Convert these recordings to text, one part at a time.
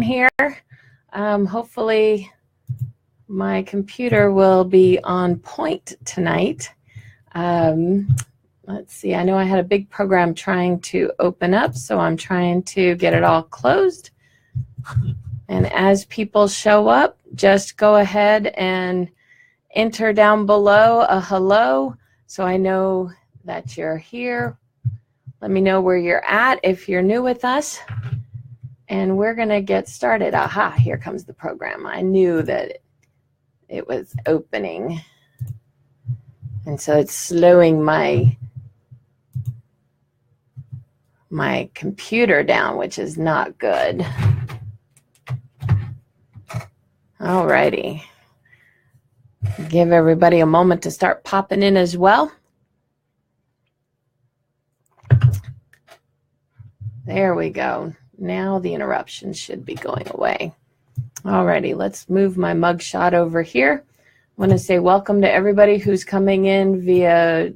here. Hopefully my computer will be on point tonight. Let's see, I know I had a big program trying to open up, so I'm trying to get it all closed. And as people show up, just go ahead and enter down below a hello so I know that you're here. Let me know where you're at if you're new with us. And we're going to get started. Aha, here comes the program. I knew that it was opening. And so it's slowing my computer down, which is not good. All righty. Give everybody a moment to start popping in as well. There we go. Now the interruptions should be going away. All righty, let's move my mugshot over here. I want to say welcome to everybody who's coming in via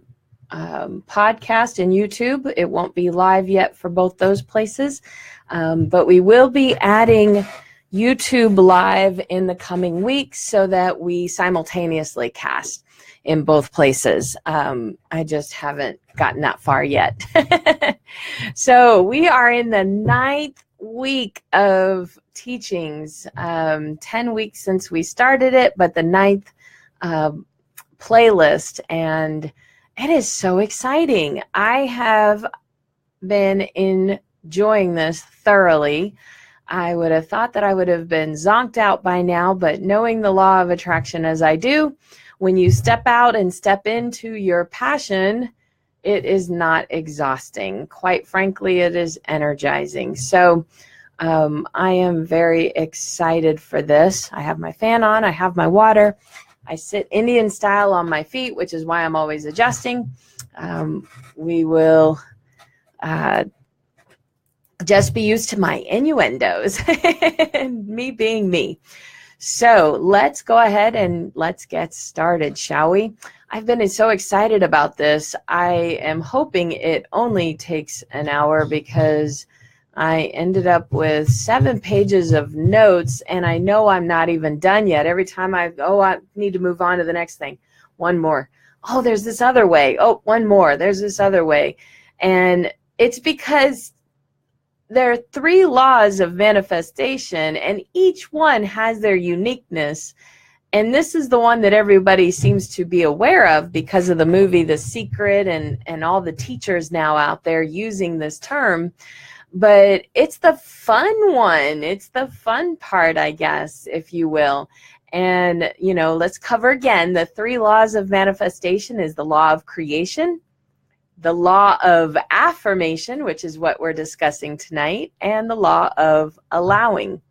podcast and YouTube. It won't be live yet for both those places, but we will be adding YouTube live in the coming weeks so that we simultaneously cast in both places. I just haven't gotten that far yet. So we are in the 9th week of teachings, 10 weeks since we started it, but the 9th playlist, and it is so exciting. I have been enjoying this thoroughly. I would have thought that I would have been zonked out by now, but knowing the law of attraction as I do, when you step out and step into your passion, it is not exhausting. Quite frankly, it is energizing. So I am very excited for this. I have my fan on. I have my water. I sit Indian style on my feet, which is why I'm always adjusting. We will just be used to my innuendos and me being me. So let's go ahead and let's get started, shall we? I've been so excited about this. I am hoping it only takes an hour because I ended up with 7 pages of notes, and I know I'm not even done yet. Every time I need to move on to the next thing. One more. Oh, there's this other way. Oh, one more. There's this other way. And it's because there are 3 laws of manifestation, and each one has their uniqueness. And this is the one that everybody seems to be aware of because of the movie The Secret and all the teachers now out there using this term. But it's the fun one. It's the fun part, I guess, if you will. And, let's cover again. The 3 laws of manifestation is the law of creation, the law of affirmation, which is what we're discussing tonight, and the law of allowing.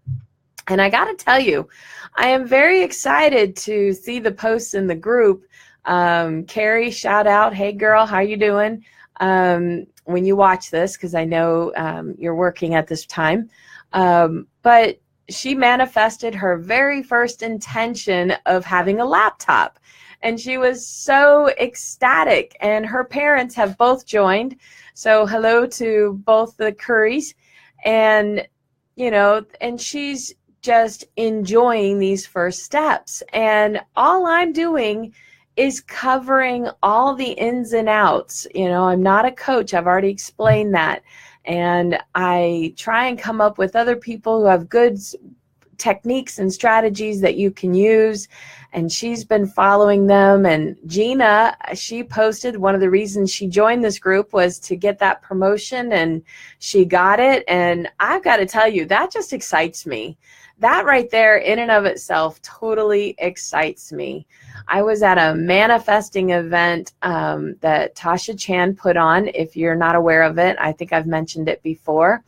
And I got to tell you, I am very excited to see the posts in the group. Carrie, shout out. Hey, girl, how you doing? When you watch this, because I know you're working at this time. But she manifested her very first intention of having a laptop. And she was so ecstatic. And her parents have both joined. So hello to both the Currys. And, and she's just enjoying these first steps. And all I'm doing is covering all the ins and outs. I'm not a coach. I've already explained that. And I try and come up with other people who have good techniques and strategies that you can use. And she's been following them. And Gina, she posted one of the reasons she joined this group was to get that promotion, and she got it. And I've got to tell you, that just excites me. That right there in and of itself totally excites me. I was at a manifesting event that Tasha Chan put on. If you're not aware of it, I think I've mentioned it before.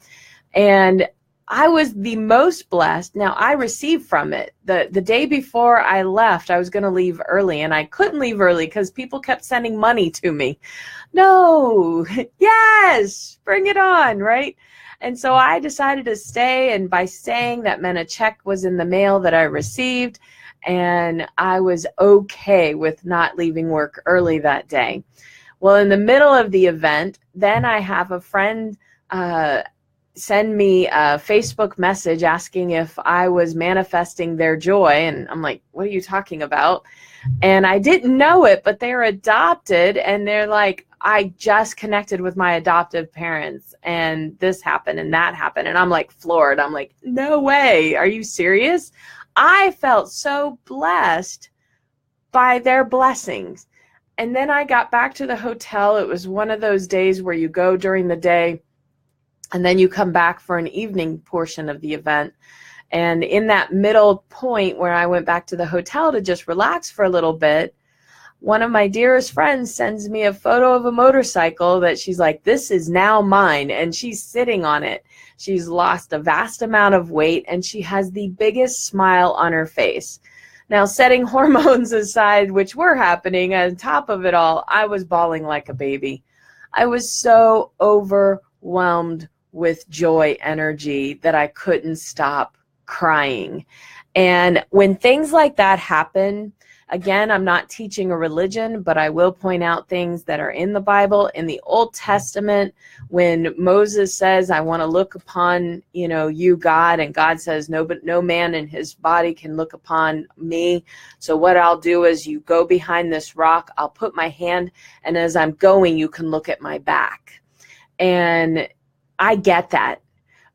And I was the most blessed. Now, I received from it. The day before I left, I was going to leave early, and I couldn't leave early because people kept sending money to me. No, yes, bring it on, right? And so I decided to stay, and by staying, that meant a check was in the mail that I received, and I was okay with not leaving work early that day. Well, in the middle of the event, then I have a friend send me a Facebook message asking if I was manifesting their joy. And I'm like, what are you talking about? And I didn't know it, but they're adopted, and they're like, I just connected with my adoptive parents, and this happened and that happened. And I'm like floored. I'm like, no way. Are you serious? I felt so blessed by their blessings. And then I got back to the hotel. It was one of those days where you go during the day and then you come back for an evening portion of the event. And in that middle point where I went back to the hotel to just relax for a little bit, one of my dearest friends sends me a photo of a motorcycle that she's like, this is now mine. And she's sitting on it. She's lost a vast amount of weight, and she has the biggest smile on her face. Now, setting hormones aside, which were happening on top of it all, I was bawling like a baby. I was so overwhelmed with joy energy that I couldn't stop crying. And when things like that happen, again, I'm not teaching a religion, but I will point out things that are in the Bible. In the Old Testament, when Moses says, I want to look upon, you, God, and God says, no, but no man in his body can look upon me. So what I'll do is you go behind this rock, I'll put my hand, and as I'm going, you can look at my back. And I get that.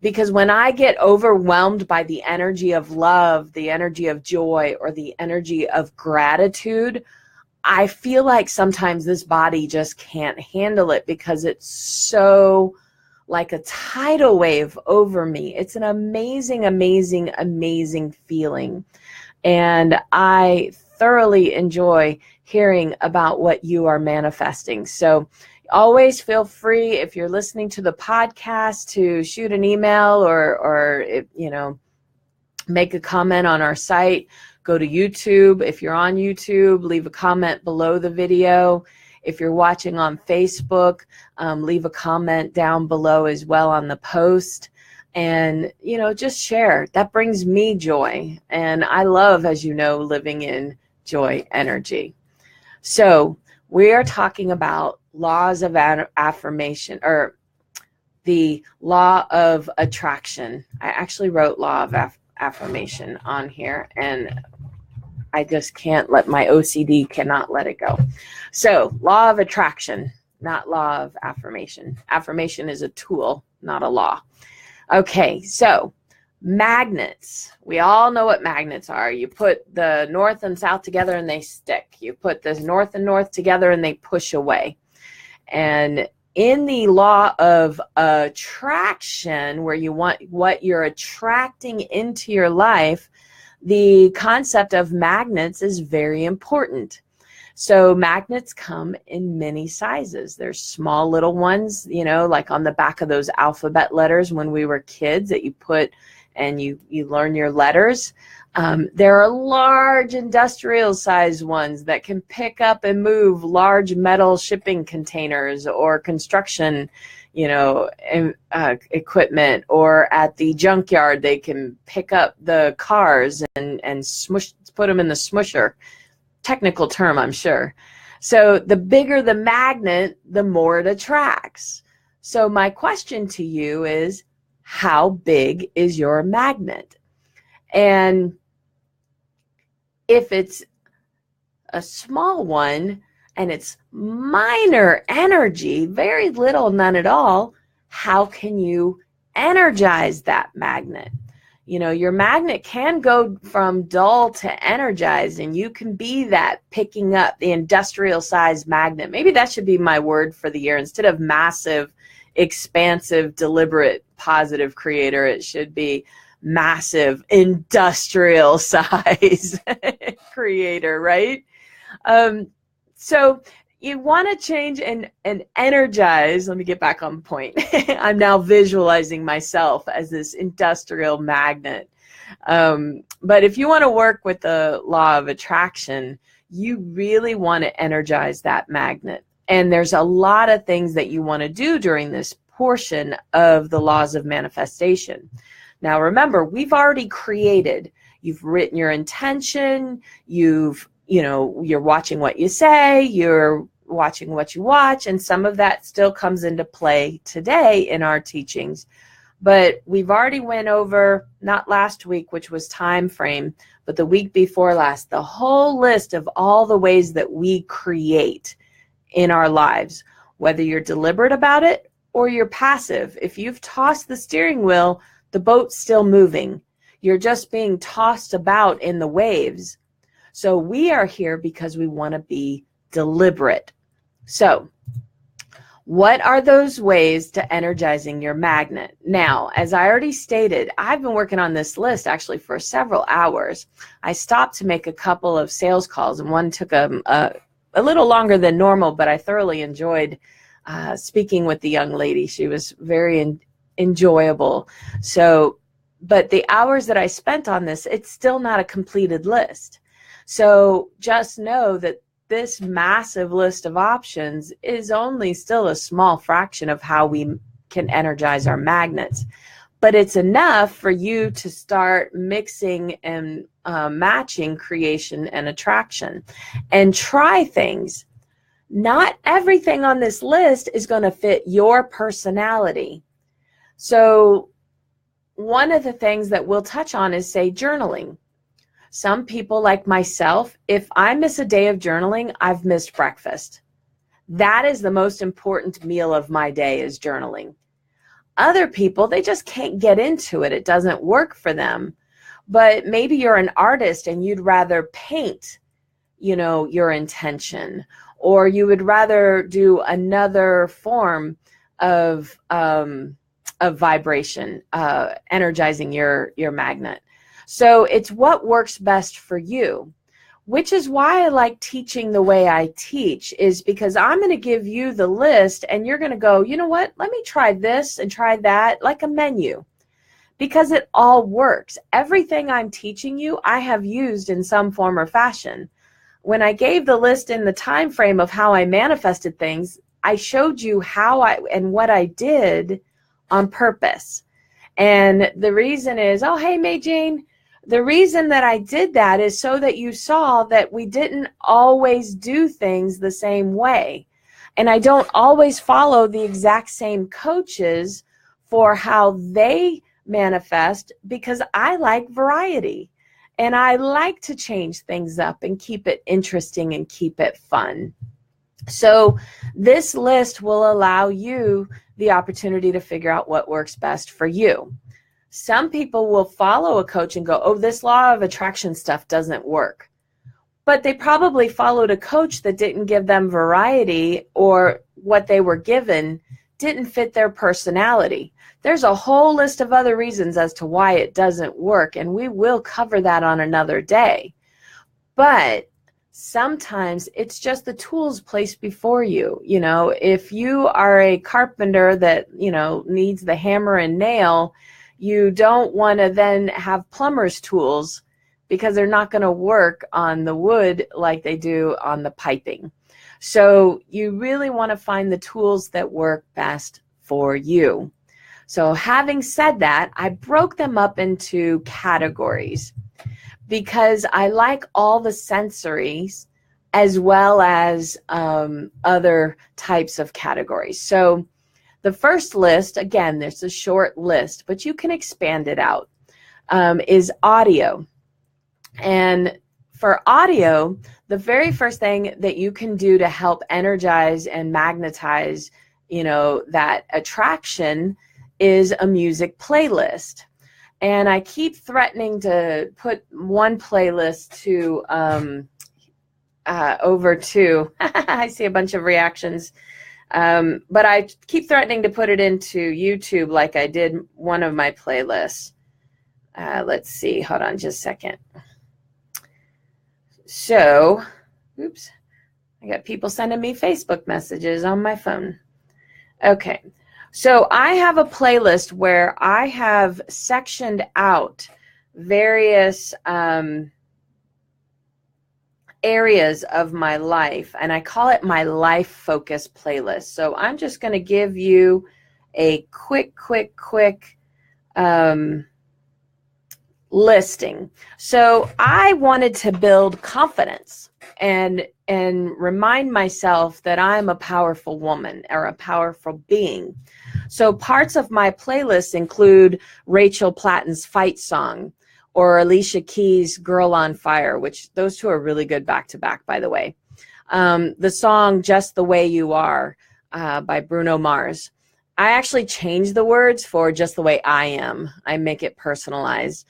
Because when I get overwhelmed by the energy of love, the energy of joy, or the energy of gratitude, I feel like sometimes this body just can't handle it because it's so like a tidal wave over me. It's an amazing, amazing, amazing feeling. And I thoroughly enjoy hearing about what you are manifesting. So always feel free, if you're listening to the podcast, to shoot an email or make a comment on our site. Go to YouTube. If you're on YouTube, leave a comment below the video. If you're watching on Facebook, leave a comment down below as well on the post. And, just share. That brings me joy. And I love, as you know, living in joy energy. So we are talking about laws of affirmation, or the law of attraction. I actually wrote law of affirmation on here, and I just can't let my OCD cannot let it go. So law of attraction, not law of affirmation. Affirmation is a tool, not a law. Okay, so magnets. We all know what magnets are. You put the north and south together and they stick. You put the north and north together and they push away. And in the law of attraction, where you want what you're attracting into your life, the concept of magnets is very important. So magnets come in many sizes. There's small little ones, like on the back of those alphabet letters when we were kids that you put and you learn your letters. There are large industrial size ones that can pick up and move large metal shipping containers or construction, equipment, or at the junkyard, they can pick up the cars and put them in the smusher. Technical term, I'm sure. So the bigger the magnet, the more it attracts. So my question to you is, how big is your magnet? And if it's a small one and it's minor energy, very little, none at all, how can you energize that magnet? Your magnet can go from dull to energized, and you can be that picking up the industrial size magnet. Maybe that should be my word for the year. Instead of massive, expansive, deliberate, positive creator, it should be massive industrial size creator, right? So you want to change and energize. Let me get back on point. I'm now visualizing myself as this industrial magnet. But if you want to work with the law of attraction, you really want to energize that magnet. And there's a lot of things that you want to do during this portion of the laws of manifestation. Now, remember, we've already created. You've written your intention. You're watching what you say. You're watching what you watch. And some of that still comes into play today in our teachings. But we've already went over, not last week, which was time frame, but the week before last, the whole list of all the ways that we create in our lives, whether you're deliberate about it or you're passive. If you've tossed the steering wheel, the boat's still moving. You're just being tossed about in the waves. So we are here because we want to be deliberate. So what are those ways to energizing your magnet? Now, as I already stated, I've been working on this list actually for several hours. I stopped to make a couple of sales calls, and one took a little longer than normal, but I thoroughly enjoyed speaking with the young lady. She was very enjoyable. So, but the hours that I spent on this, it's still not a completed list. So just know that this massive list of options is only still a small fraction of how we can energize our magnets. But it's enough for you to start mixing and matching creation and attraction and try things. Not everything on this list is going to fit your personality. So one of the things that we'll touch on is, say, journaling. Some people like myself, if I miss a day of journaling, I've missed breakfast. That is the most important meal of my day, is journaling. Other people, they just can't get into it. It doesn't work for them. But maybe you're an artist and you'd rather paint, your intention, or you would rather do another form of vibration, energizing your magnet. So it's what works best for you, which is why I like teaching the way I teach, is because I'm going to give you the list and you're going to go, you know what, let me try this and try that, like a menu, because it all works. Everything I'm teaching you, I have used in some form or fashion. When I gave the list in the time frame of how I manifested things, I showed you how and what I did on purpose. And the reason is, oh, hey, May Jane, the reason that I did that is so that you saw that we didn't always do things the same way. And I don't always follow the exact same coaches for how they manifest, because I like variety. And I like to change things up and keep it interesting and keep it fun. So this list will allow you the opportunity to figure out what works best for you. Some people will follow a coach and go, oh, this law of attraction stuff doesn't work. But they probably followed a coach that didn't give them variety, or what they were given didn't fit their personality. There's a whole list of other reasons as to why it doesn't work, and we will cover that on another day. But sometimes it's just the tools placed before you. If you are a carpenter that, needs the hammer and nail, you don't want to then have plumber's tools, because they're not going to work on the wood like they do on the piping. So you really want to find the tools that work best for you. So having said that, I broke them up into categories, because I like all the sensories as well as other types of categories. So the first list, again, there's a short list, but you can expand it out, is audio. And for audio, the very first thing that you can do to help energize and magnetize, that attraction, is a music playlist. And I keep threatening to put one playlist to over to, I see a bunch of reactions. But I keep threatening to put it into YouTube like I did one of my playlists. Let's see. Hold on just a second. So, oops. I got people sending me Facebook messages on my phone. Okay. So I have a playlist where I have sectioned out various areas of my life, and I call it my life focus playlist. So I'm just going to give you a quick listing. So I wanted to build confidence, and and remind myself that I'm a powerful woman or a powerful being. So parts of my playlist include Rachel Platten's Fight Song or Alicia Keys' Girl on Fire, which those two are really good back to back, by the way. The song Just the Way You Are by Bruno Mars. I actually changed the words for Just the Way I Am. I make it personalized.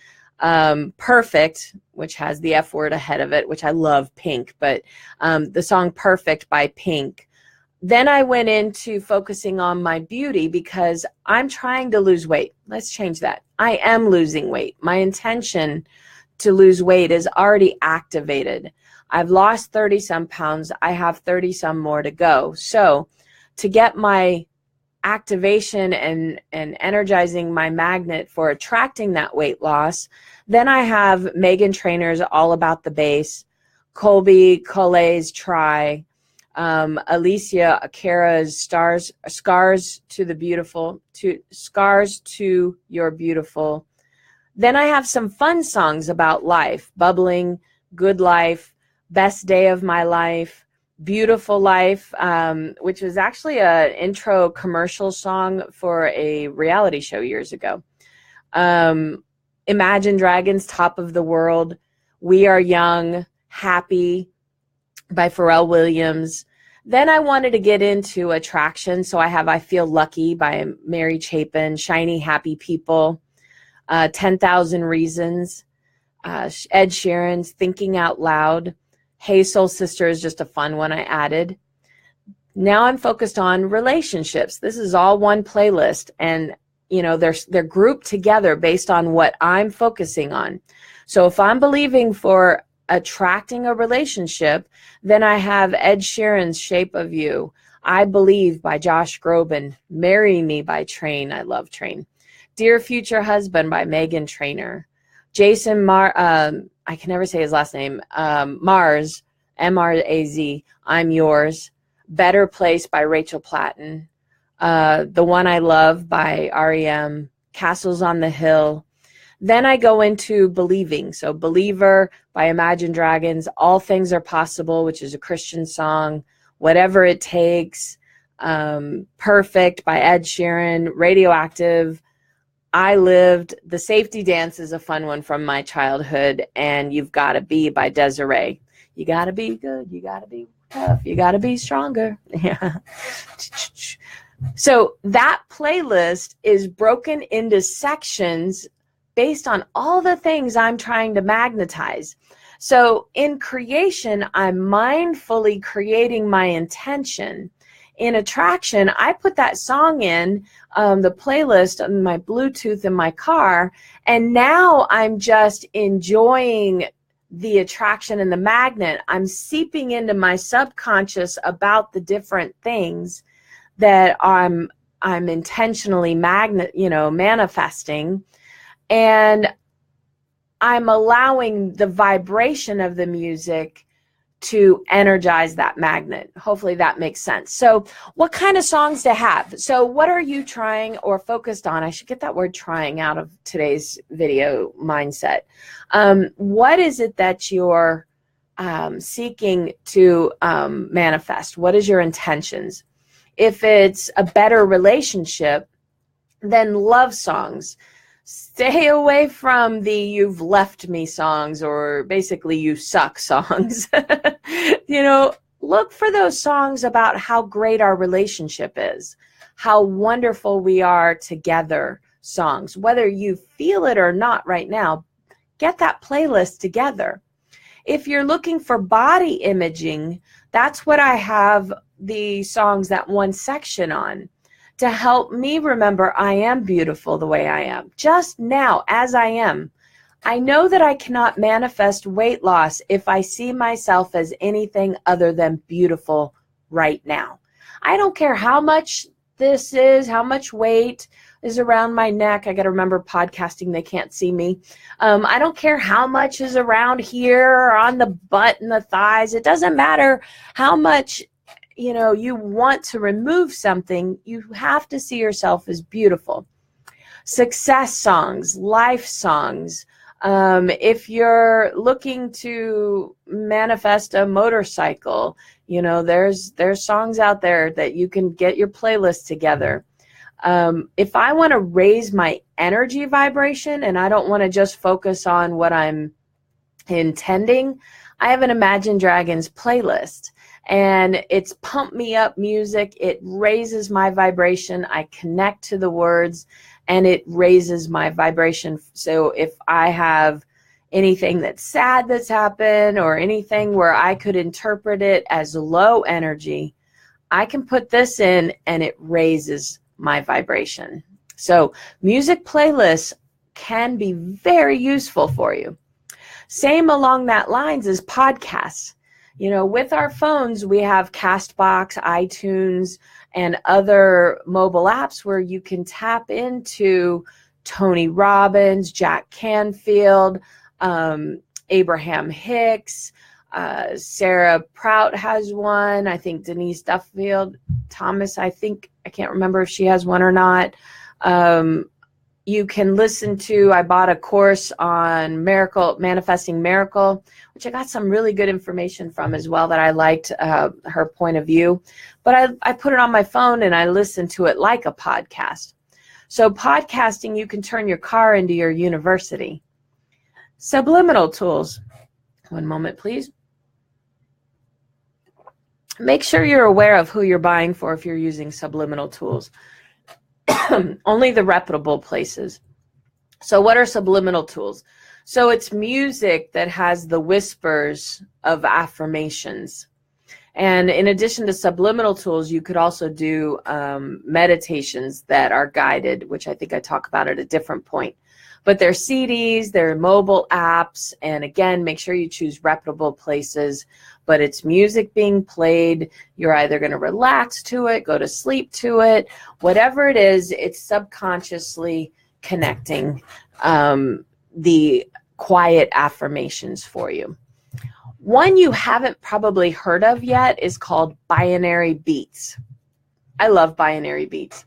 Perfect, which has the F word ahead of it, which I love, Pink, but the song Perfect by Pink. Then I went into focusing on my beauty because I'm trying to lose weight. Let's change that. I am losing weight. My intention to lose weight is already activated. I've lost 30 some pounds. I have 30 some more to go. So to get my activation and energizing my magnet for attracting that weight loss, then I have Meghan Trainor's All About the Bass, Colby Collet's Try, Alicia Akara's Scars to Your Beautiful. Then I have some fun songs about life: Bubbling, Good Life, Best Day of My Life, Beautiful Life, which was actually an intro commercial song for a reality show years ago. Imagine Dragons' Top of the World, We Are Young, Happy by Pharrell Williams. Then I wanted to get into attraction, so I have I Feel Lucky by Mary Chapin, Shiny Happy People, 10,000 Reasons, Ed Sheeran's Thinking Out Loud, Hey Soul Sister is just a fun one I added. Now I'm focused on relationships. This is all one playlist, and you know they're grouped together based on what I'm focusing on. So if I'm believing for attracting a relationship, then I have Ed Sheeran's Shape of You, I Believe by Josh Groban, Marry Me by Train, I love Train, Dear Future Husband by Meghan Trainor, Jason I can never say his last name, Mars, M-R-A-Z, I'm Yours, Better Place by Rachel Platten, The One I Love by R.E.M., Castles on the Hill. Then I go into Believing. So Believer by Imagine Dragons, All Things Are Possible, which is a Christian song, Whatever It Takes, Perfect by Ed Sheeran, Radioactive, I Lived, The Safety Dance is a fun one from my childhood, and You've Gotta Be by Desiree. You gotta be good, you gotta be tough, you gotta be stronger. Yeah. So that playlist is broken into sections based on all the things I'm trying to magnetize. So in creation, I'm mindfully creating my intention. In attraction, I put that song in the playlist on my Bluetooth in my car, and now I'm just enjoying the attraction and the magnet. I'm seeping into my subconscious about the different things that I'm intentionally manifesting, and I'm allowing the vibration of the music to energize that magnet. Hopefully that makes sense. So what kind of songs to have? So what are you trying or focused on? I should get that word trying out of today's video mindset. What is it that you're seeking to manifest? What is your intentions? If it's a better relationship, then love songs. Stay away from the you've left me songs or basically you suck songs. Look for those songs about how great our relationship is, how wonderful we are together songs. Whether you feel it or not right now, get that playlist together. If you're looking for body imaging, that's what I have the songs, that one section on, to help me remember I am beautiful the way I am, just now as I am. I know that I cannot manifest weight loss if I see myself as anything other than beautiful right now. I don't care how much this is, how much weight is around my neck. I got to remember podcasting, they can't see me. I don't care how much is around here or on the butt and the thighs. It doesn't matter how much you want to remove something. You have to see yourself as beautiful. Success songs, life songs, If you're looking to manifest a motorcycle, you know, there's songs out there that you can get your playlist together. If I want to raise my energy vibration and I don't want to just focus on what I'm intending, I have an Imagine Dragons playlist, and it's pump me up music. It raises my vibration. I connect to the words and it raises my vibration. So if I have anything that's sad that's happened or anything where I could interpret it as low energy, I can put this in and it raises my vibration. So music playlists can be very useful for you. Same along that lines as podcasts. You know, with our phones, we have Castbox, iTunes, and other mobile apps where you can tap into Tony Robbins, Jack Canfield, Abraham Hicks, Sarah Prout has one. I think Denise Duffield Thomas, I can't remember if she has one or not. You can listen to, I bought a course on Manifesting Miracle, which I got some really good information from as well that I liked her point of view. But I put it on my phone and I listen to it like a podcast. So podcasting, you can turn your car into your university. Subliminal tools. One moment, please. Make sure you're aware of who you're buying for if you're using subliminal tools. Only the reputable places. So what are subliminal tools? So it's music that has the whispers of affirmations. And in addition to subliminal tools, you could also do meditations that are guided, which I think I talk about at a different point. But they're CDs, they're mobile apps, and again, make sure you choose reputable places. But it's music being played. You're either going to relax to it, go to sleep to it, whatever it is, it's subconsciously connecting the quiet affirmations for you. One you haven't probably heard of yet is called binary beats. I love binary beats.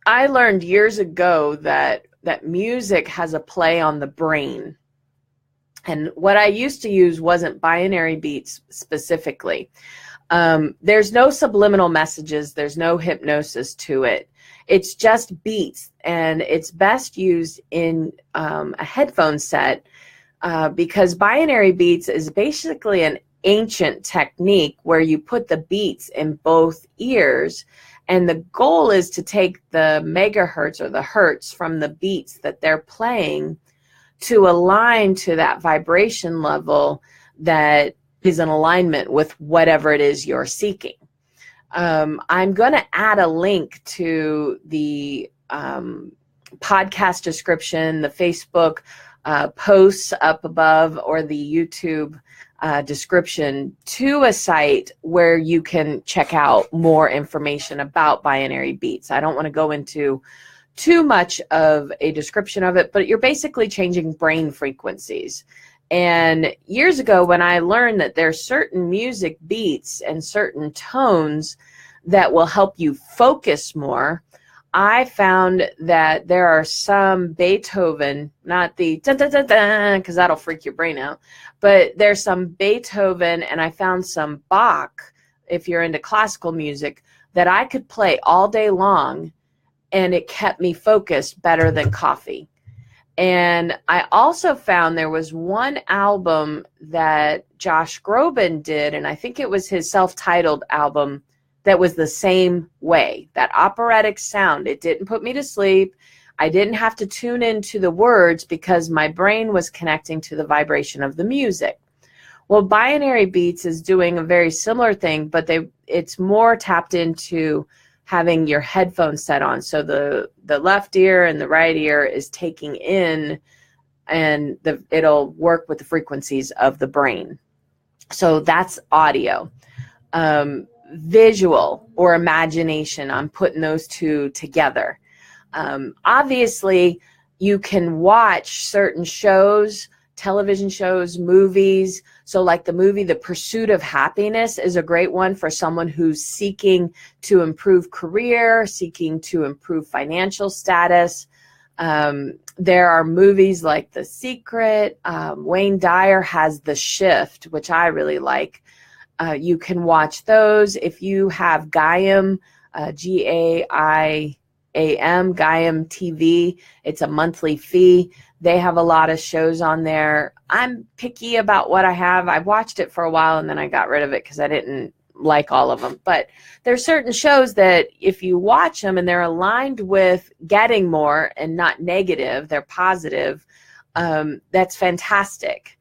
I learned years ago that music has a play on the brain. And what I used to use wasn't binary beats specifically. There's no subliminal messages. There's no hypnosis to it. It's just beats. And it's best used in a headphone set because binary beats is basically an ancient technique where you put the beats in both ears. And the goal is to take the megahertz or the hertz from the beats that they're playing to align to that vibration level that is in alignment with whatever it is you're seeking. I'm going to add a link to the podcast description, the Facebook posts up above, or the YouTube description to a site where you can check out more information about binary beats. I don't want to go into too much of a description of it, but you're basically changing brain frequencies. And years ago, when I learned that there's certain music beats and certain tones that will help you focus more, I found that there are some Beethoven, not the dun-dun-dun-dun, because that'll freak your brain out, but there's some Beethoven, and I found some Bach, if you're into classical music, that I could play all day long, and it kept me focused better than coffee. And I also found there was one album that Josh Groban did, and I think it was his self-titled album, that was the same way, that operatic sound. It didn't put me to sleep. I didn't have to tune into the words because my brain was connecting to the vibration of the music. Well, binary beats is doing a very similar thing, but it's more tapped into having your headphones set on. So the left ear and the right ear is taking in, and it'll work with the frequencies of the brain. So that's audio. Visual or imagination, I'm putting those two together. Obviously, you can watch certain shows, television shows, movies. So like the movie The Pursuit of Happiness is a great one for someone who's seeking to improve career, seeking to improve financial status. There are movies like The Secret. Wayne Dyer has The Shift, which I really like. You can watch those. If you have Gaiam, Gaiam, Gaiam TV, it's a monthly fee. They have a lot of shows on there. I'm picky about what I have. I watched it for a while and then I got rid of it because I didn't like all of them. But there's certain shows that if you watch them and they're aligned with getting more and not negative, they're positive, that's fantastic.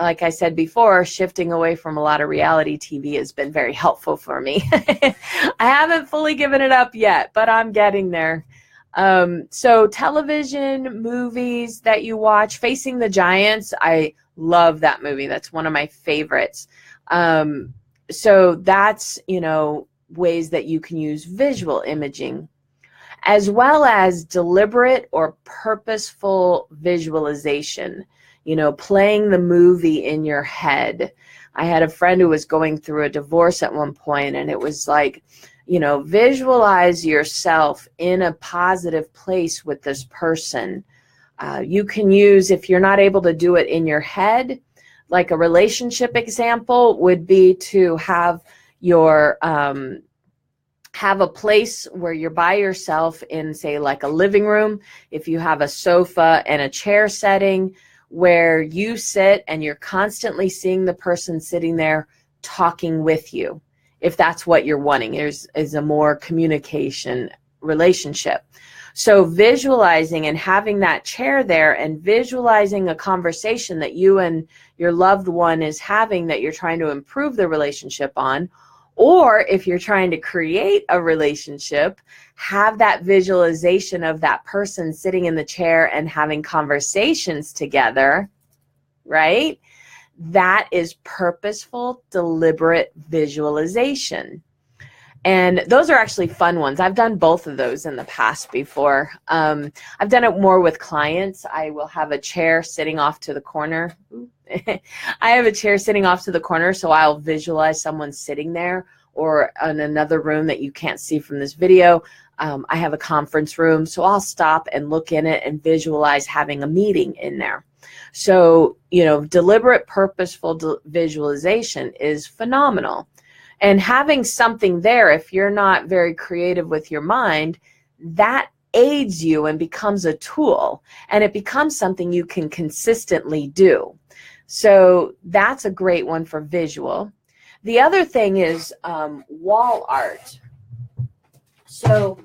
Like I said before, shifting away from a lot of reality TV has been very helpful for me. I haven't fully given it up yet, but I'm getting there. So television, movies that you watch, Facing the Giants, I love that movie. That's one of my favorites. So that's, ways that you can use visual imaging, as well as deliberate or purposeful visualization, playing the movie in your head. I had a friend who was going through a divorce at one point, and it was like, visualize yourself in a positive place with this person. You can use, if you're not able to do it in your head, like a relationship example would be to have your have a place where you're by yourself in, say, like a living room. If you have a sofa and a chair setting where you sit and you're constantly seeing the person sitting there talking with you, if that's what you're wanting, is a more communication relationship. So visualizing and having that chair there and visualizing a conversation that you and your loved one is having that you're trying to improve the relationship on, or if you're trying to create a relationship, have that visualization of that person sitting in the chair and having conversations together, right? That is purposeful, deliberate visualization. And those are actually fun ones. I've done both of those in the past before. I've done it more with clients. I will have a chair sitting off to the corner. I have a chair sitting off to the corner, so I'll visualize someone sitting there, or in another room that you can't see from this video. I have a conference room, so I'll stop and look in it and visualize having a meeting in there. So, deliberate, purposeful visualization is phenomenal. And having something there, if you're not very creative with your mind, that aids you and becomes a tool, and it becomes something you can consistently do. So that's a great one for visual. The other thing is wall art. So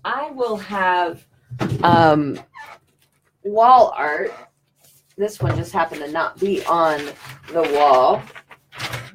I will have wall art. This one just happened to not be on the wall.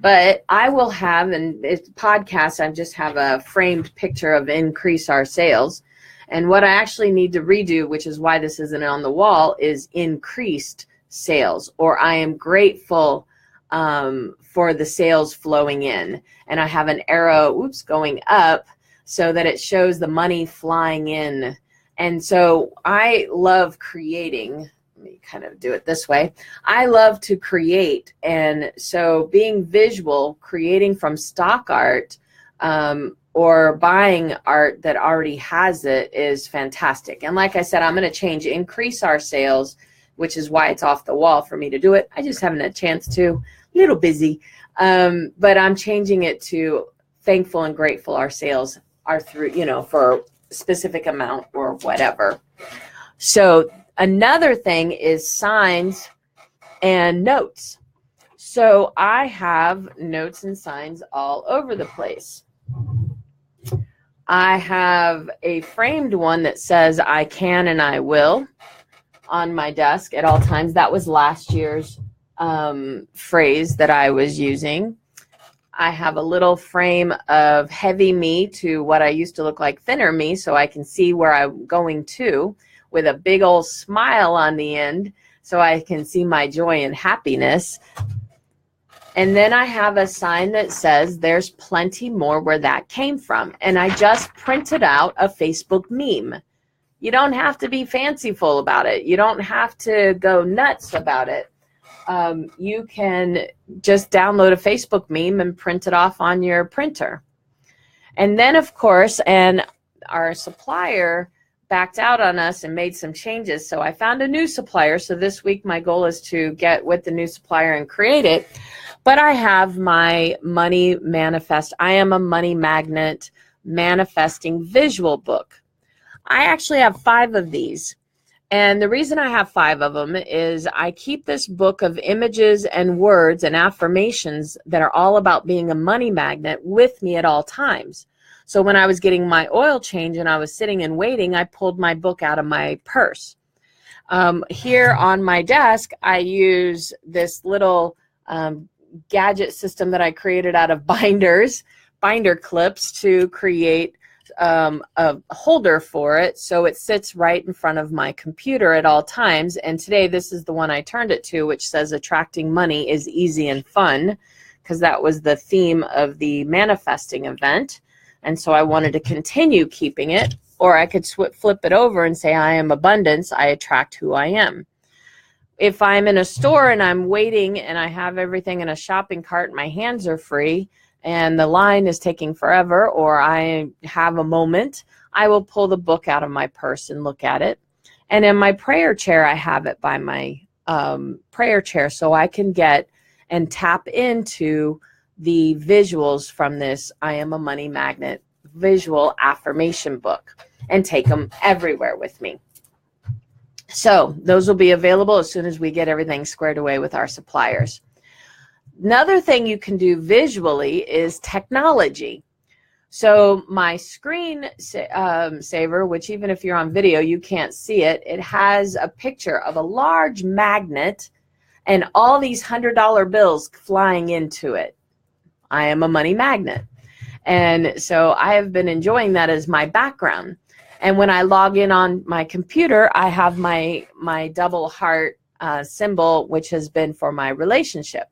But I will have, and it's podcast, I just have a framed picture of Increase Our Sales. And what I actually need to redo, which is why this isn't on the wall, is increased sales, or I am grateful for the sales flowing in. And I have an arrow, going up so that it shows the money flying in. And so I love creating. Let me kind of do it this way. I love to create. And so being visual, creating from stock art, or buying art that already has it is fantastic. And like I said, I'm going to change Increase Our Sales, which is why it's off the wall for me to do it. I just haven't had a chance to, a little busy. But I'm changing it to Thankful and Grateful Our Sales are through, for a specific amount or whatever. So another thing is signs and notes. So I have notes and signs all over the place. I have a framed one that says I can and I will on my desk at all times. That was last year's phrase that I was using. I have a little frame of heavy me to what I used to look like thinner me, so I can see where I'm going to, with a big old smile on the end so I can see my joy and happiness. And then I have a sign that says there's plenty more where that came from. And I just printed out a Facebook meme. You don't have to be fanciful about it. You don't have to go nuts about it. You can just download a Facebook meme and print it off on your printer. And then, of course, and our supplier backed out on us and made some changes. So I found a new supplier. So this week my goal is to get with the new supplier and create it. But I have my money manifest. I am a money magnet manifesting visual book. I actually have 5 of these. And the reason I have 5 of them is I keep this book of images and words and affirmations that are all about being a money magnet with me at all times. So when I was getting my oil change and I was sitting and waiting, I pulled my book out of my purse. Here on my desk, I use this little gadget system that I created out of binder clips to create a holder for it, so it sits right in front of my computer at all times. And today this is the one I turned it to, which says attracting money is easy and fun, because that was the theme of the manifesting event. And so I wanted to continue keeping it, or I could flip it over and say I am abundance, I attract who I am. If I'm in a store and I'm waiting and I have everything in a shopping cart, my hands are free, and the line is taking forever, or I have a moment, I will pull the book out of my purse and look at it. And in my prayer chair, I have it by my prayer chair, so I can get and tap into the visuals from this I Am a Money Magnet visual affirmation book and take them everywhere with me. So those will be available as soon as we get everything squared away with our suppliers. Another thing you can do visually is technology. So my screen saver, which even if you're on video, you can't see it, it has a picture of a large magnet and all these $100 bills flying into it. I am a money magnet. And so I have been enjoying that as my background. And when I log in on my computer, I have my double heart symbol, which has been for my relationship.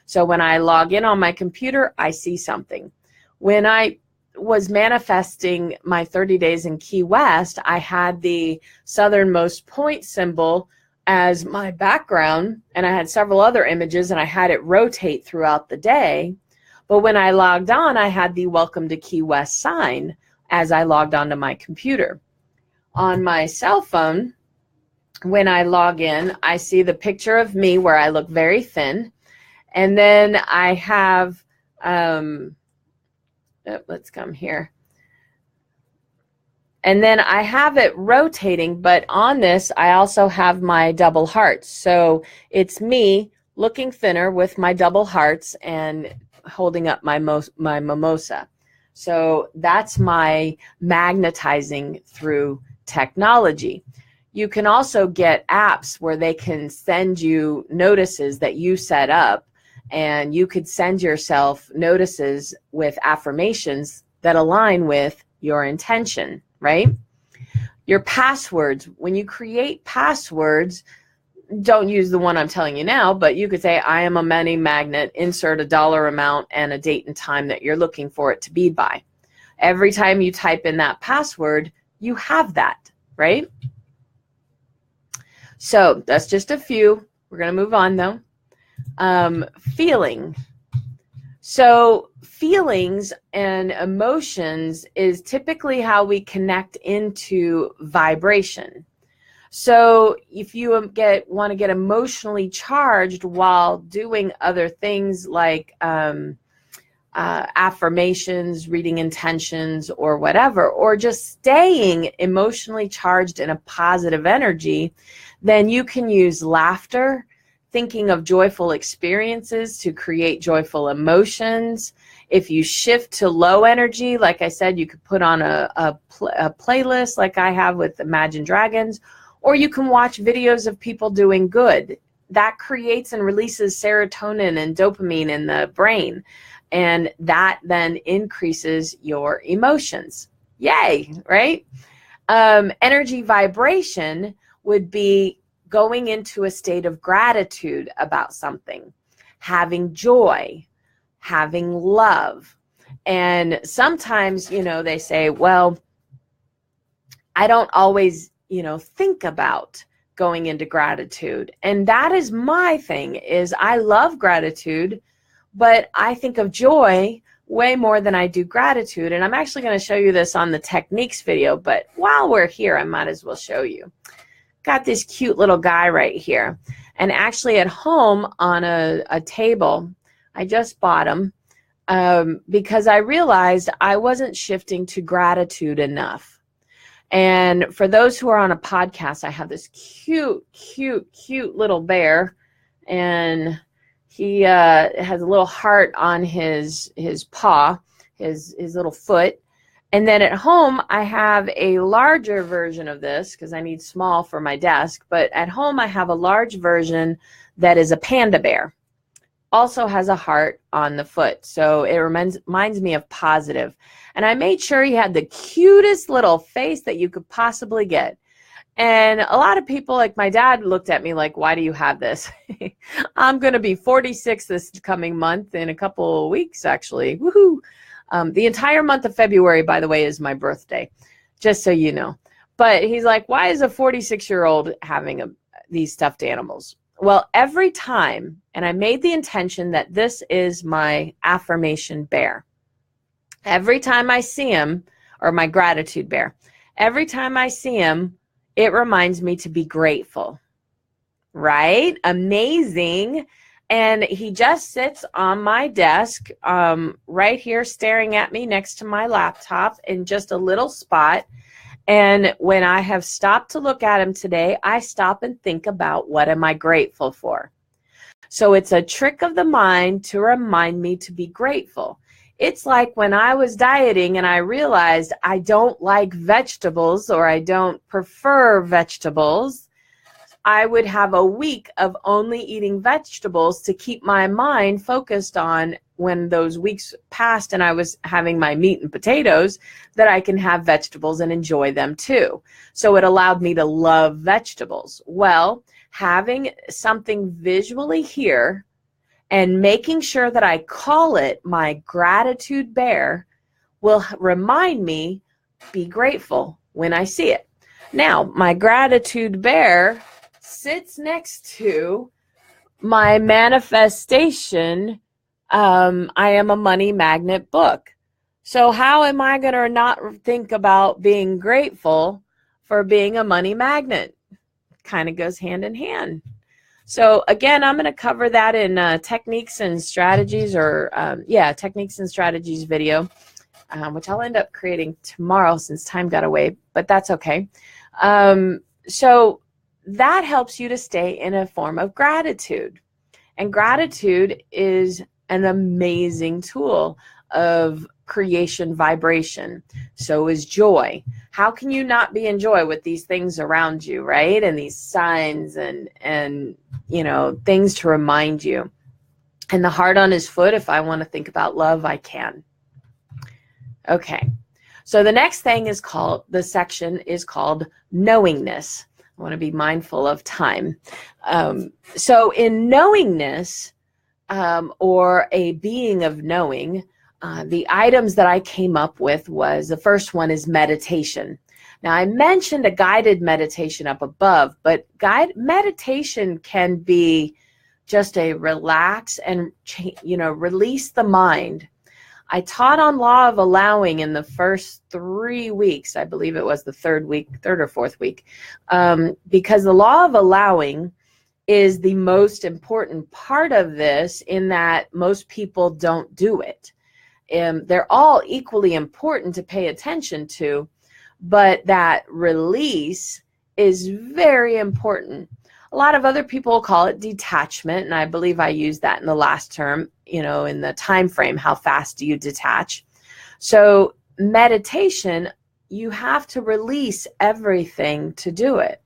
So when I log in on my computer, I see something. When I was manifesting my 30 days in Key West, I had the southernmost point symbol as my background, and I had several other images, and I had it rotate throughout the day. But when I logged on, I had the Welcome to Key West sign as I logged onto my computer. On my cell phone, when I log in, I see the picture of me where I look very thin. And then I have, let's come here. And then I have it rotating, but on this, I also have my double hearts. So it's me looking thinner with my double hearts and holding up my mimosa. So that's my magnetizing through technology. You can also get apps where they can send you notices that you set up, and you could send yourself notices with affirmations that align with your intention, right? Your passwords, when you create passwords, don't use the one I'm telling you now, but you could say, I am a money magnet, insert a dollar amount and a date and time that you're looking for it to be by. Every time you type in that password, you have that, right? So that's just a few. We're going to move on though. Feeling. So feelings and emotions is typically how we connect into vibration. So if you want to get emotionally charged while doing other things like affirmations, reading intentions, or whatever, or just staying emotionally charged in a positive energy, then you can use laughter, thinking of joyful experiences to create joyful emotions. If you shift to low energy, like I said, you could put on a playlist like I have with Imagine Dragons, or you can watch videos of people doing good. That creates and releases serotonin and dopamine in the brain, and that then increases your emotions. Yay, right? Energy vibration would be going into a state of gratitude about something, having joy, having love. And sometimes, they say, well, I don't always, think about going into gratitude. And that is my thing, is I love gratitude, but I think of joy way more than I do gratitude. And I'm actually going to show you this on the techniques video, but while we're here, I might as well show you. Got this cute little guy right here. And actually at home on a table, I just bought him because I realized I wasn't shifting to gratitude enough. And for those who are on a podcast, I have this cute little bear, and he has a little heart on his paw, his little foot. And then at home, I have a larger version of this because I need small for my desk. But at home, I have a large version that is a panda bear. Also has a heart on the foot. So it reminds me of positive. And I made sure he had the cutest little face that you could possibly get. And a lot of people, like my dad, looked at me like, why do you have this? I'm going to be 46 this coming month in a couple of weeks, actually. Woohoo! The entire month of February, by the way, is my birthday, just so you know. But he's like, why is a 46-year-old having these stuffed animals? Well, every time, and I made the intention that this is my affirmation bear. Every time I see him, or my gratitude bear, every time I see him, it reminds me to be grateful, right? Amazing. And he just sits on my desk right here staring at me next to my laptop in just a little spot. And when I have stopped to look at him today, I stop and think about what am I grateful for. So it's a trick of the mind to remind me to be grateful. It's like when I was dieting and I realized I don't like vegetables, or I don't prefer vegetables. I would have a week of only eating vegetables to keep my mind focused on, when those weeks passed and I was having my meat and potatoes, that I can have vegetables and enjoy them too. So it allowed me to love vegetables. Well, having something visually here and making sure that I call it my gratitude bear will remind me, be grateful when I see it. Now, my gratitude bear sits next to my manifestation, I am a money magnet book. So how am I going to not think about being grateful for being a money magnet? Kind of goes hand in hand. So again, I'm going to cover that in techniques and strategies, or techniques and strategies video, which I'll end up creating tomorrow since time got away, but that's okay. So that helps you to stay in a form of gratitude. And gratitude is an amazing tool of creation vibration. So is joy. How can you not be in joy with these things around you, right? And these signs and you know, things to remind you. And the heart on his foot, if I want to think about love, I can. Okay. So the next thing is called, the section is called knowingness. I want to be mindful of time. So in knowingness, or a being of knowing, the items that I came up with was, the first one is meditation. Now, I mentioned a guided meditation up above, but meditation can be just a relax and, release the mind. I taught on law of allowing in the first 3 weeks. I believe it was the third or fourth week, because the law of allowing is the most important part of this, in that most people don't do it. They're all equally important to pay attention to, but that release is very important. A lot of other people call it detachment, and I believe I used that in the last term, in the time frame, how fast do you detach? So meditation, you have to release everything to do it.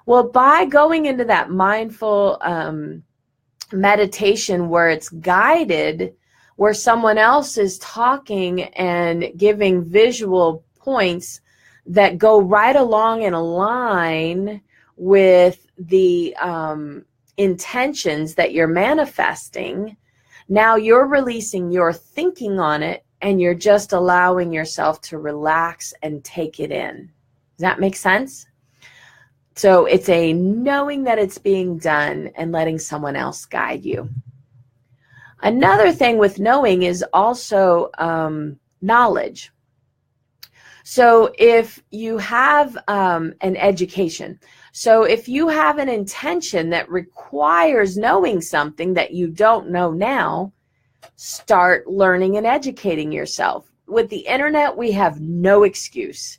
Well, by going into that mindful meditation where it's guided, where someone else is talking and giving visual points that go right along in a line with the intentions that you're manifesting, now you're releasing your thinking on it, and you're just allowing yourself to relax and take it in. Does that make sense? So it's a knowing that it's being done and letting someone else guide you. Another thing with knowing is also knowledge. So if you have an education, so if you have an intention that requires knowing something that you don't know now, start learning and educating yourself. With the internet, we have no excuse.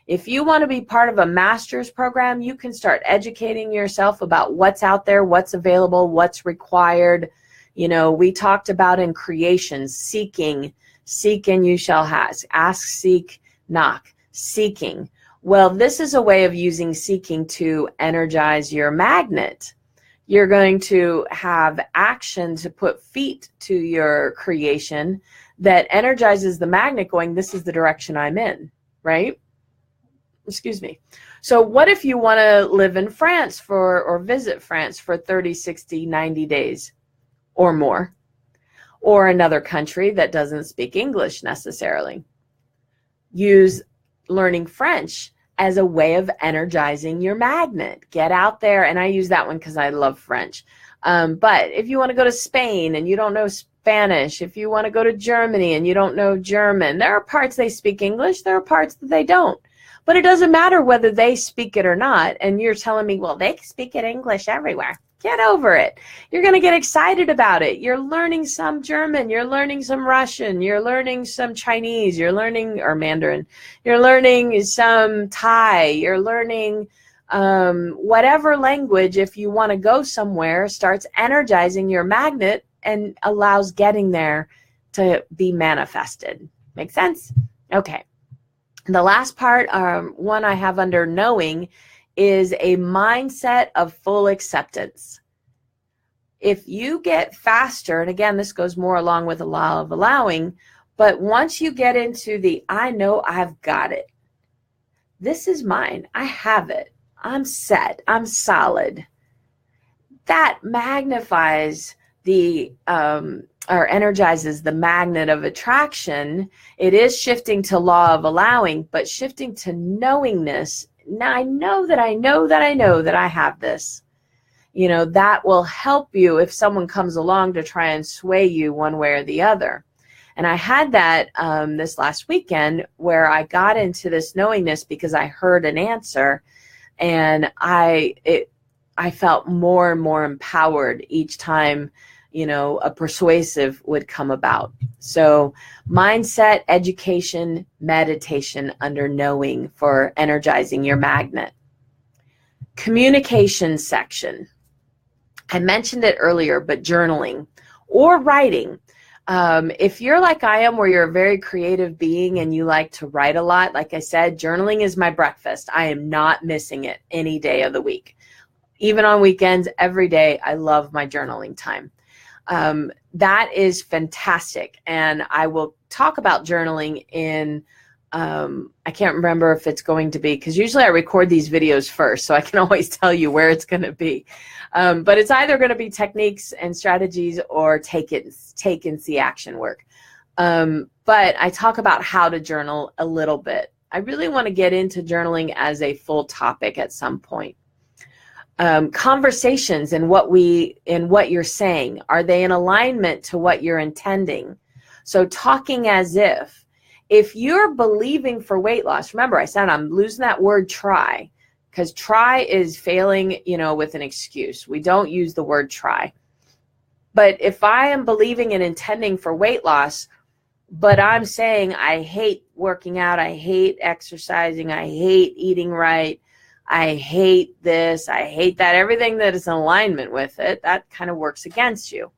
If you want to be part of a master's program, you can start educating yourself about what's out there, what's available, what's required. You know, we talked about in creation, seeking, seek and you shall ask, seek, knock, seeking. Well, this is a way of using seeking to energize your magnet. You're going to have action to put feet to your creation that energizes the magnet going, this is the direction I'm in, right? Excuse me. So what if you want to live in France or visit France for 30, 60, 90 days or more, or another country that doesn't speak English necessarily? Use learning French as a way of energizing your magnet. Get out there, and I use that one because I love French. But if you want to go to Spain and you don't know Spanish, if you want to go to Germany and you don't know German, there are parts they speak English, there are parts that they don't. But it doesn't matter whether they speak it or not. And you're telling me, well, they speak it English everywhere. Get over it. You're going to get excited about it. You're learning some German. You're learning some Russian. You're learning some Chinese. You're learning, or Mandarin. You're learning some Thai. You're learning whatever language. If you want to go somewhere, starts energizing your magnet and allows getting there to be manifested. Make sense? Okay. The last part, one I have under knowing, is a mindset of full acceptance. If you get faster, and again, this goes more along with the law of allowing, but once you get into the, I know I've got it. This is mine. I have it. I'm set. I'm solid. That magnifies the, or energizes the magnet of attraction. It is shifting to law of allowing, but shifting to knowingness. Now I know that I know that I know that I have this. You know, that will help you if someone comes along to try and sway you one way or the other. And I had that this last weekend where I got into this knowingness because I heard an answer, and I felt more and more empowered each time, you know, a persuasive would come about. So mindset, education, meditation under knowing for energizing your magnet. Communication section. I mentioned it earlier, but journaling or writing. If you're like I am, where you're a very creative being and you like to write a lot, like I said, journaling is my breakfast. I am not missing it any day of the week. Even on weekends, every day, I love my journaling time. That is fantastic. And I will talk about journaling in, I can't remember if it's going to be, because usually I record these videos first, so I can always tell you where it's going to be. But it's either going to be techniques and strategies or take and see action work. But I talk about how to journal a little bit. I really want to get into journaling as a full topic at some point. Conversations and what you're saying, are they in alignment to what you're intending? So talking as if you're believing for weight loss, remember I said I'm losing that word try, because try is failing, you know, with an excuse. We don't use the word try. But if I am believing and intending for weight loss, but I'm saying I hate working out, I hate exercising, I hate eating right, I hate this, I hate that, everything that is in alignment with it, that kind of works against you.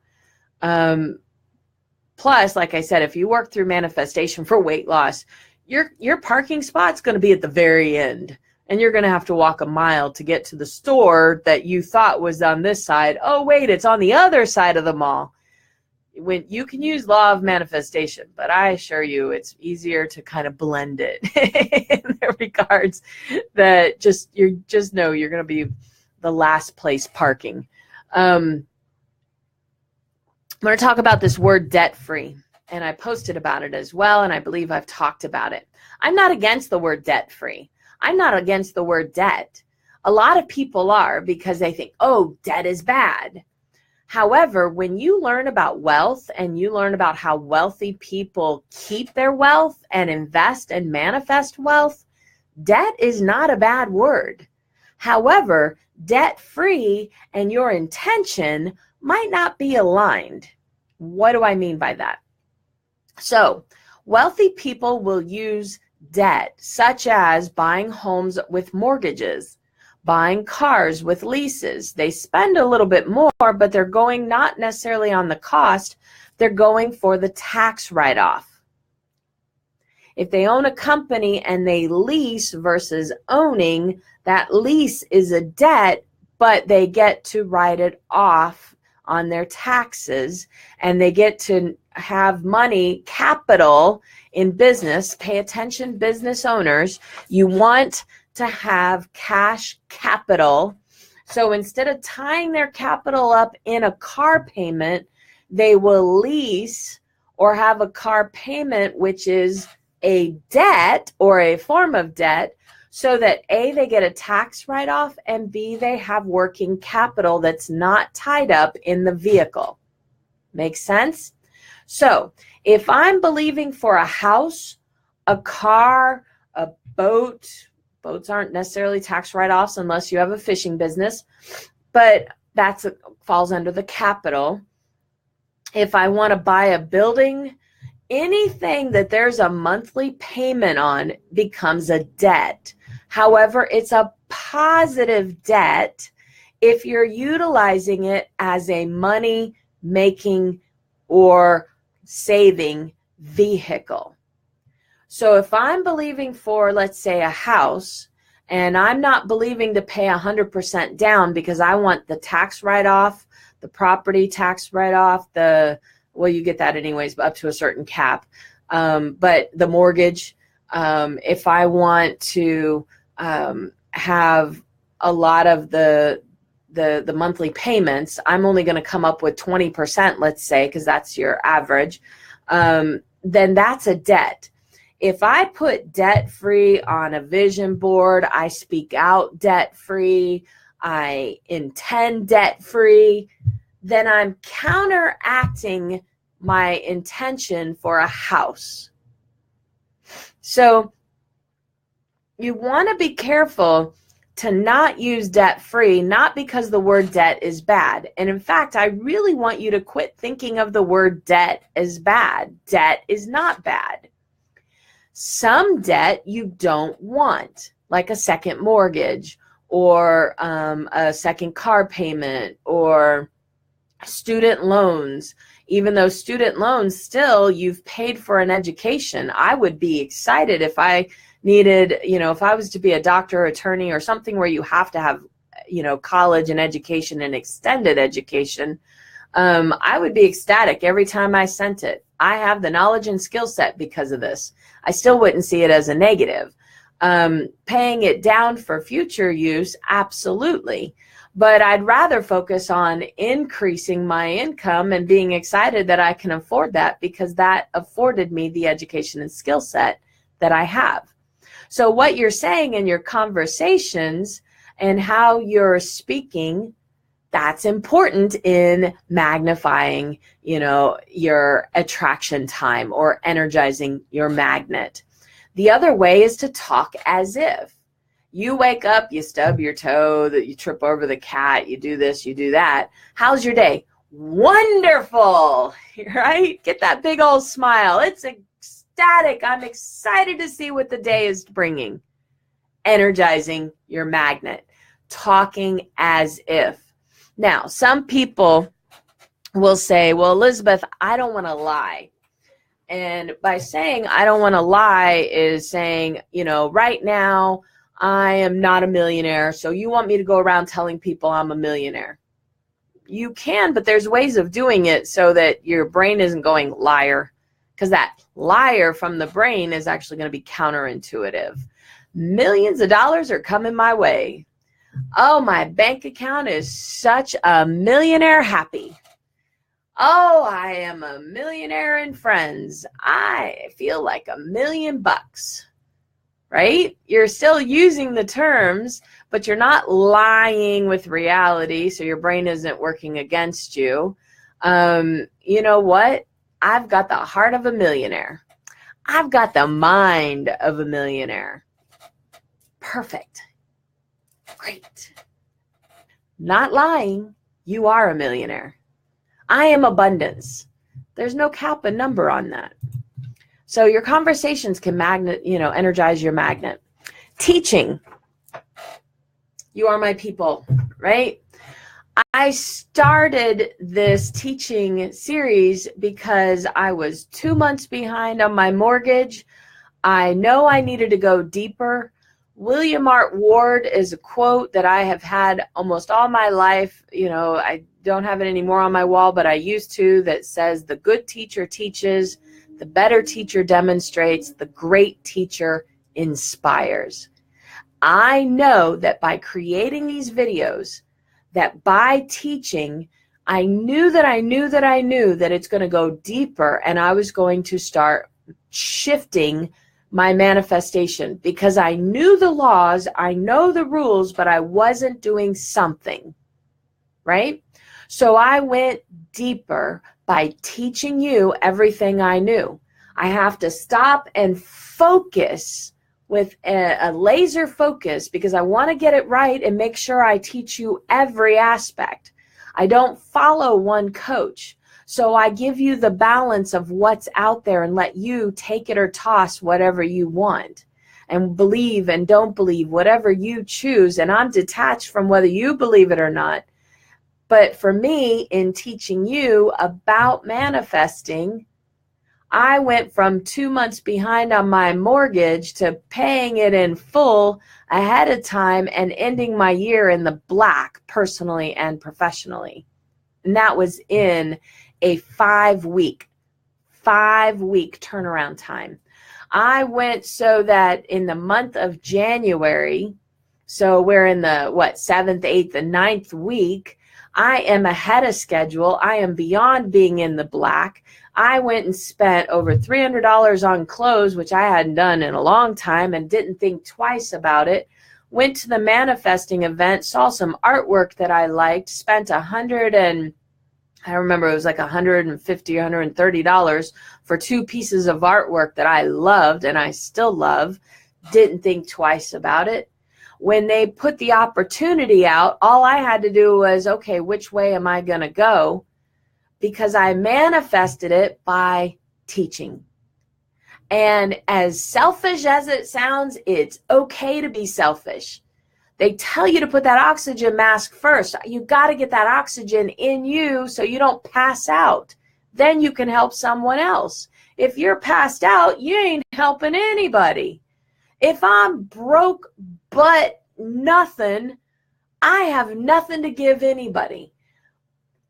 Plus, like I said, if you work through manifestation for weight loss, your parking spot's going to be at the very end, and you're going to have to walk a mile to get to the store that you thought was on this side. Oh, wait, it's on the other side of the mall. When you can use law of manifestation, but I assure you it's easier to kind of blend it in the regards that you just know you're going to be the last place parking. I'm going to talk about this word debt-free, and I posted about it as well, and I believe I've talked about it. I'm not against the word debt-free. I'm not against the word debt. A lot of people are, because they think, oh, debt is bad. However, when you learn about wealth and you learn about how wealthy people keep their wealth and invest and manifest wealth, debt is not a bad word. However, debt-free and your intention might not be aligned. What do I mean by that? So, wealthy people will use debt, such as buying homes with mortgages, buying cars with leases. They spend a little bit more, but they're going not necessarily on the cost, they're going for the tax write-off. If they own a company and they lease versus owning, that lease is a debt, but they get to write it off on their taxes, and they get to have money, capital in business. Pay attention, business owners. You want to have cash capital. So instead of tying their capital up in a car payment, they will lease or have a car payment, which is a debt or a form of debt, so that A, they get a tax write-off, and B, they have working capital that's not tied up in the vehicle. Makes sense? So if I'm believing for a house, a car, a boat, boats aren't necessarily tax write-offs unless you have a fishing business, but that falls under the capital. If I want to buy a building, anything that there's a monthly payment on becomes a debt. However, it's a positive debt if you're utilizing it as a money-making or saving vehicle. So if I'm believing for, let's say, a house, and I'm not believing to pay 100% down because I want the tax write-off, the property tax write-off, well, you get that anyways, but up to a certain cap. But the mortgage, if I want to have a lot of the monthly payments, I'm only going to come up with 20%, let's say, because that's your average, then that's a debt. If I put debt-free on a vision board, I speak out debt-free, I intend debt-free, then I'm counteracting my intention for a house. So you want to be careful to not use debt-free, not because the word debt is bad. And in fact, I really want you to quit thinking of the word debt as bad. Debt is not bad. Some debt you don't want, like a second mortgage or a second car payment or student loans. Even though student loans, still, you've paid for an education. I would be excited if I needed, if I was to be a doctor or attorney or something where you have to have, college and education and extended education. I would be ecstatic every time I sent it. I have the knowledge and skill set because of this. I still wouldn't see it as a negative. Paying it down for future use, absolutely. But I'd rather focus on increasing my income and being excited that I can afford that, because that afforded me the education and skill set that I have. So what you're saying in your conversations and how you're speaking, that's important in magnifying, your attraction time or energizing your magnet. The other way is to talk as if. You wake up, you stub your toe, that you trip over the cat, you do this, you do that. How's your day? Wonderful, right? Get that big old smile. It's ecstatic. I'm excited to see what the day is bringing. Energizing your magnet. Talking as if. Now, some people will say, well, Elizabeth, I don't want to lie. And by saying I don't want to lie is saying, right now, I am not a millionaire, so you want me to go around telling people I'm a millionaire. You can, but there's ways of doing it so that your brain isn't going liar, because that liar from the brain is actually going to be counterintuitive. Millions of dollars are coming my way. Oh, my bank account is such a millionaire happy. Oh, I am a millionaire in friends. I feel like $1 million. Right? You're still using the terms, but you're not lying with reality, so your brain isn't working against you. You know what? I've got the heart of a millionaire. I've got the mind of a millionaire. Perfect. Great. Not lying. You are a millionaire. I am abundance. There's no cap and number on that. So your conversations can energize your magnet. Teaching. You are my people, right? I started this teaching series because I was 2 months behind on my mortgage. I know I needed to go deeper. William Art Ward is a quote that I have had almost all my life. I don't have it anymore on my wall, but I used to, that says, the good teacher teaches, the better teacher demonstrates, the great teacher inspires. I know that by creating these videos, that by teaching, I knew that it's going to go deeper, and I was going to start shifting my manifestation, because I knew the laws, I know the rules, but I wasn't doing something, right? So I went deeper by teaching you everything I knew. I have to stop and focus with a laser focus, because I want to get it right and make sure I teach you every aspect. I don't follow one coach. So I give you the balance of what's out there and let you take it or toss whatever you want, and believe and don't believe, whatever you choose. And I'm detached from whether you believe it or not. But for me, in teaching you about manifesting, I went from 2 months behind on my mortgage to paying it in full ahead of time and ending my year in the black, personally and professionally. And that was in a 5-week turnaround time. I went so that in the month of January, so we're in the 7th, 8th, and 9th week, I am ahead of schedule. I am beyond being in the black. I went and spent over $300 on clothes, which I hadn't done in a long time, and didn't think twice about it. Went to the manifesting event, saw some artwork that I liked, spent I remember it was like $150, $130 for 2 pieces of artwork that I loved and I still love. Didn't think twice about it. When they put the opportunity out, all I had to do was, okay, which way am I going to go? Because I manifested it by teaching. And as selfish as it sounds, it's okay to be selfish. They tell you to put that oxygen mask first. You got to get that oxygen in you so you don't pass out. Then you can help someone else. If you're passed out, you ain't helping anybody. If I'm broke but nothing, I have nothing to give anybody.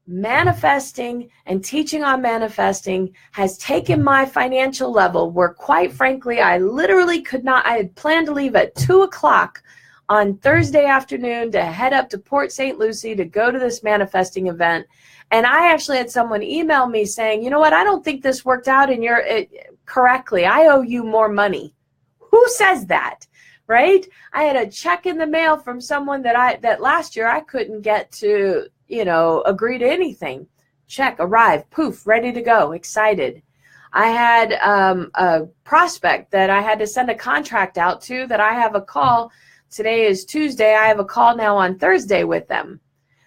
Manifesting and teaching on manifesting has taken my financial level where, quite frankly, I literally could not. I had planned to leave at 2 o'clock on Thursday afternoon to head up to Port St. Lucie to go to this manifesting event. And I actually had someone email me saying, you know what, I don't think this worked out correctly. I owe you more money. Who says that, right? I had a check in the mail from someone that last year I couldn't get to, agree to anything. Check arrived, poof, ready to go, excited. I had a prospect that I had to send a contract out to that I have a call. Today is Tuesday. I have a call now on Thursday with them.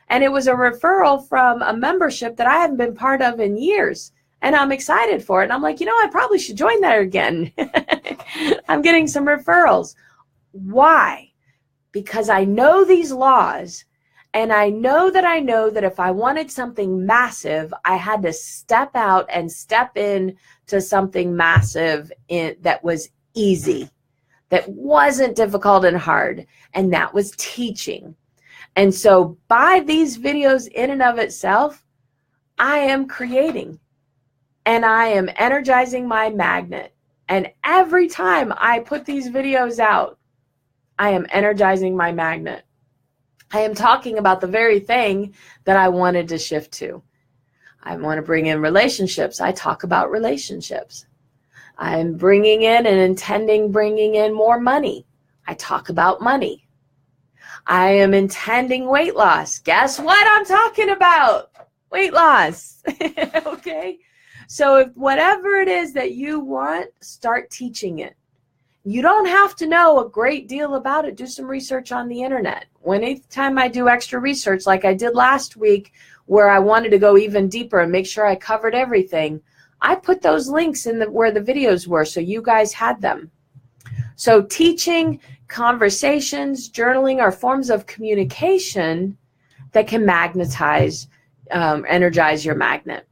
And it was a referral from a membership that I haven't been part of in years. And I'm excited for it. And I'm like, I probably should join that again. I'm getting some referrals. Why? Because I know these laws. And I know that if I wanted something massive, I had to step out and step in to something massive that was easy, that wasn't difficult and hard, and that was teaching. And so by these videos in and of itself, I am creating and I am energizing my magnet. And every time I put these videos out, I am energizing my magnet. I am talking about the very thing that I wanted to shift to. I want to bring in relationships. I talk about relationships. I'm bringing in and intending bringing in more money. I talk about money. I am intending weight loss. Guess what I'm talking about? Weight loss. Okay? So if whatever it is that you want, start teaching it. You don't have to know a great deal about it. Do some research on the internet. Anytime I do extra research, like I did last week, where I wanted to go even deeper and make sure I covered everything, I put those links in where the videos were so you guys had them. So teaching, conversations, journaling are forms of communication that can magnetize, energize your magnet.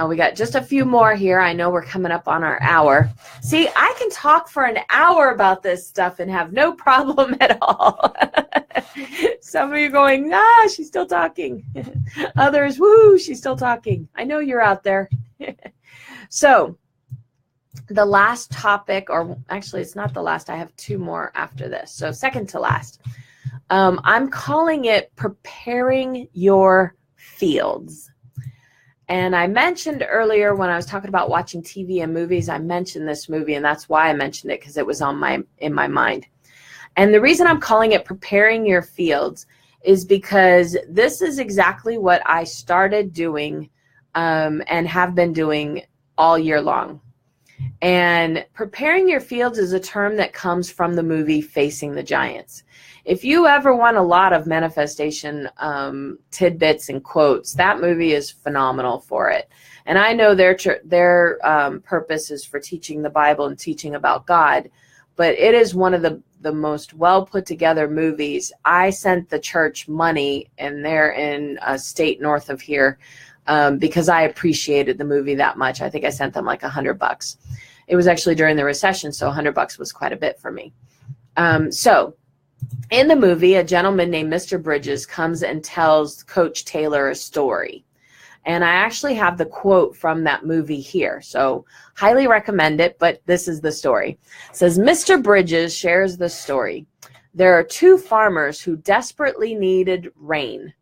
We got just a few more here. I know we're coming up on our hour. See, I can talk for an hour about this stuff and have no problem at all. Some of you going, she's still talking. Others, woo, she's still talking. I know you're out there. So the last topic, or actually it's not the last, I have two more after this. So second to last. I'm calling it preparing your fields. And I mentioned earlier when I was talking about watching TV and movies, I mentioned this movie, and that's why I mentioned it, because it was in my mind. And the reason I'm calling it preparing your fields is because this is exactly what I started doing and have been doing all year long. And preparing your fields is a term that comes from the movie Facing the Giants. If you ever want a lot of manifestation tidbits and quotes, that movie is phenomenal for it. And I know their purpose is for teaching the Bible and teaching about God, but it is one of the most well put together movies. I sent the church money, and they're in a state north of here, because I appreciated the movie that much. I think I sent them like $100. It was actually during the recession, so $100 was quite a bit for me. So in the movie, a gentleman named Mr. Bridges comes and tells Coach Taylor a story. And I actually have the quote from that movie here. So highly recommend it, but this is the story. It says, Mr. Bridges shares the story. There are two farmers who desperately needed rain.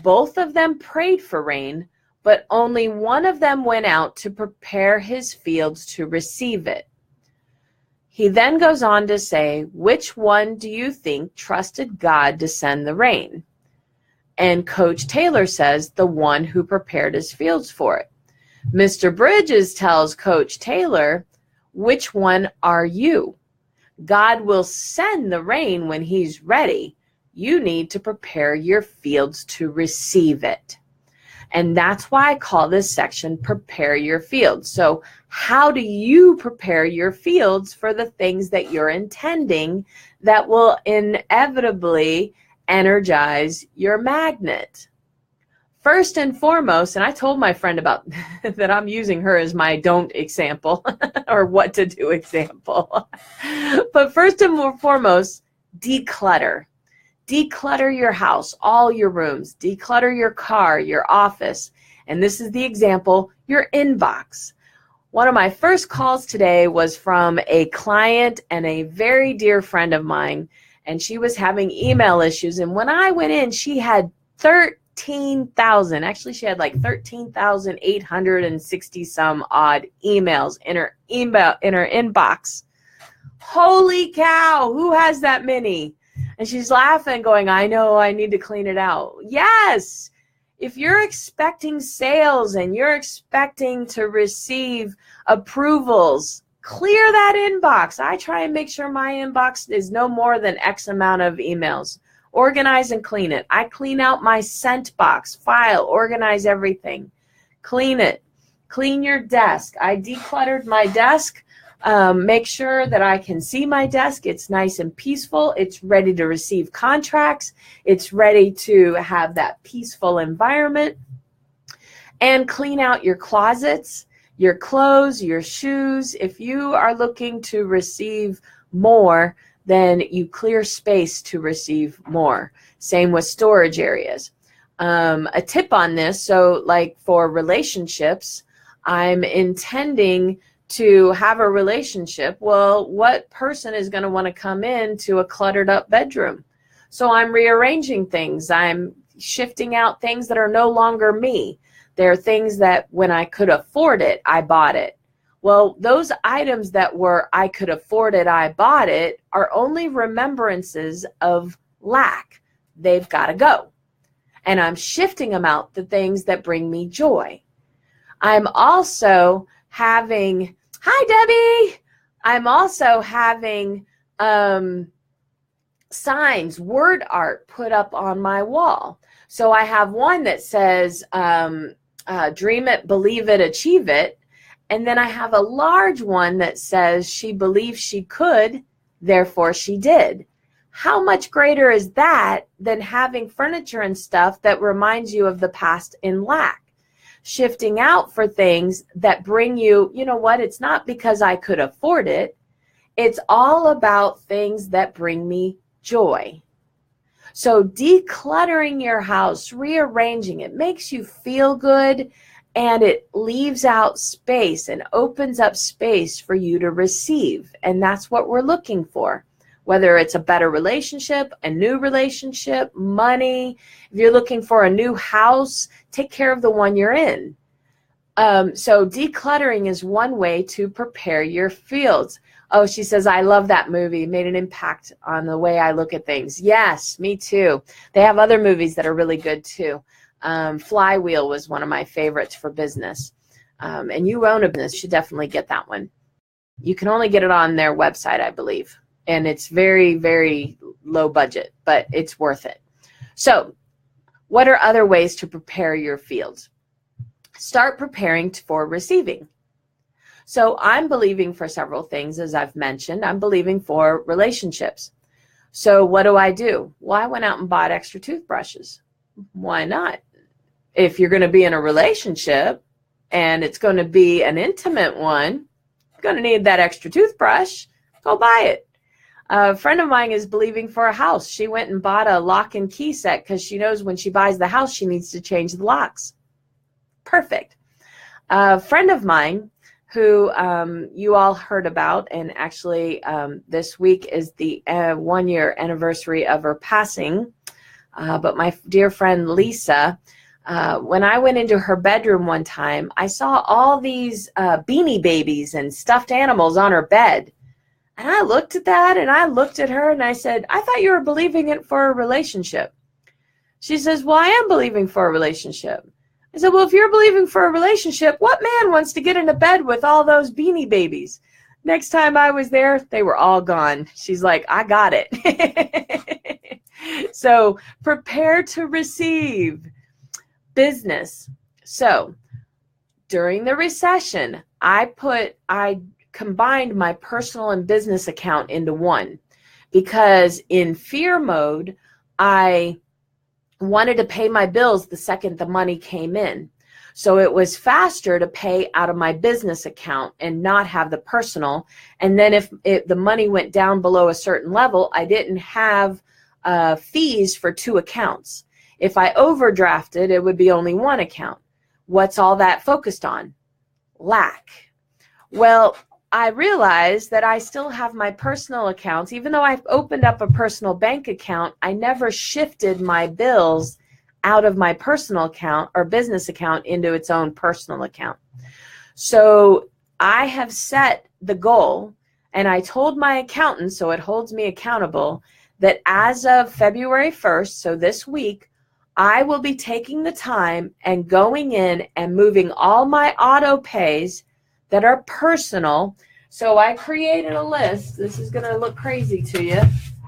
Both of them prayed for rain, but only one of them went out to prepare his fields to receive it. He then goes on to say, which one do you think trusted God to send the rain? And Coach Taylor says, the one who prepared his fields for it. Mr. Bridges tells Coach Taylor, which one are you? God will send the rain when he's ready. You need to prepare your fields to receive it. And that's why I call this section Prepare Your Fields. So how do you prepare your fields for the things that you're intending that will inevitably energize your magnet? First and foremost, and I told my friend about that I'm using her as my don't example or what to do example. But first and foremost, declutter. Declutter your house, all your rooms. Declutter your car, your office. And this is the example, your inbox. One of my first calls today was from a client and a very dear friend of mine, and she was having email issues. And when I went in, she had 13,000. Actually, she had like 13,860 some odd emails in her inbox. Holy cow, who has that many? And she's laughing, going, I know, I need to clean it out. Yes, if you're expecting sales and you're expecting to receive approvals, clear that inbox. I try and make sure my inbox is no more than X amount of emails. Organize and clean it. I clean out my sent box, file, organize everything. Clean it. Clean your desk. I decluttered my desk. Make sure that I can see my desk. It's nice and peaceful. It's ready to receive contracts. It's ready to have that peaceful environment. And clean out your closets, your clothes, your shoes. If you are looking to receive more, then you clear space to receive more. Same with storage areas. A tip on this, so like for relationships, I'm intending to have a relationship. Well, what person is going to want to come into a cluttered up bedroom? So I'm rearranging things. I'm shifting out things that are no longer me. There are things that when I could afford it, I bought it. Well, those items that were I could afford it, I bought it, are only remembrances of lack. They've got to go. And I'm shifting them out to things that bring me joy. I'm also having, hi Debbie, I'm also having signs, word art put up on my wall. So I have one that says, dream it, believe it, achieve it. And then I have a large one that says, she believed she could, therefore she did. How much greater is that than having furniture and stuff that reminds you of the past in lack? Shifting out for things that bring you, you know what, it's not because I could afford it. It's all about things that bring me joy. So decluttering your house, rearranging it, makes you feel good, and it leaves out space and opens up space for you to receive. And that's what we're looking for. Whether it's a better relationship, a new relationship, money, if you're looking for a new house, take care of the one you're in. So decluttering is one way to prepare your fields. Oh, she says, I love that movie. It made an impact on the way I look at things. Yes, me too. They have other movies that are really good too. Flywheel was one of my favorites for business. And you own a business, you should definitely get that one. You can only get it on their website, I believe. And it's very, very low budget, but it's worth it. So what are other ways to prepare your fields? Start preparing for receiving. So I'm believing for several things, as I've mentioned. I'm believing for relationships. So what do? Well, I went out and bought extra toothbrushes. Why not? If you're going to be in a relationship and it's going to be an intimate one, you're going to need that extra toothbrush. Go buy it. A friend of mine is believing for a house. She went and bought a lock and key set because she knows when she buys the house, she needs to change the locks. Perfect. A friend of mine who you all heard about, and actually this week is the 1-year anniversary of her passing. But my dear friend Lisa, when I went into her bedroom one time, I saw all these beanie babies and stuffed animals on her bed. And I looked at that and I looked at her and I said, I thought you were believing it for a relationship. She says, well, I am believing for a relationship. I said, well, if you're believing for a relationship, what man wants to get into bed with all those beanie babies? Next time I was there, they were all gone. She's like, I got it. So prepare to receive. Business. So during the recession, I combined my personal and business account into one because in fear mode, I wanted to pay my bills the second the money came in. So it was faster to pay out of my business account and not have the personal. And then if the money went down below a certain level, I didn't have fees for 2 accounts. If I overdrafted, it would be only 1 account. What's all that focused on? Lack. Well, I realized that I still have my personal accounts. Even though I've opened up a personal bank account, I never shifted my bills out of my personal account or business account into its own personal account. So I have set the goal, and I told my accountant, so it holds me accountable, that as of February 1st, so this week, I will be taking the time and going in and moving all my auto pays that are personal. So I created a list. This is going to look crazy to you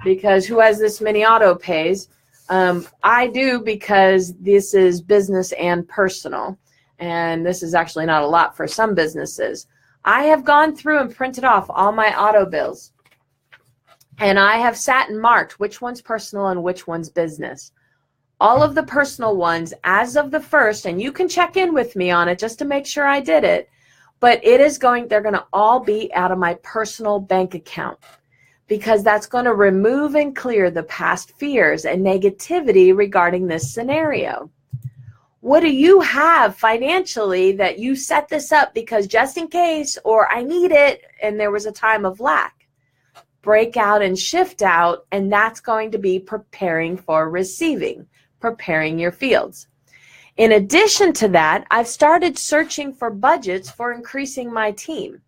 because who has this many auto pays? I do, because this is business and personal. And this is actually not a lot for some businesses. I have gone through and printed off all my auto bills. And I have sat and marked which one's personal and which one's business. All of the personal ones as of the 1st, and you can check in with me on it just to make sure I did it. But they're going to all be out of my personal bank account, because that's going to remove and clear the past fears and negativity regarding this scenario. What do you have financially that you set this up because just in case, or I need it, and there was a time of lack? Break out and shift out, and that's going to be preparing for receiving, preparing your fields. In addition to that, I've started searching for budgets for increasing my team.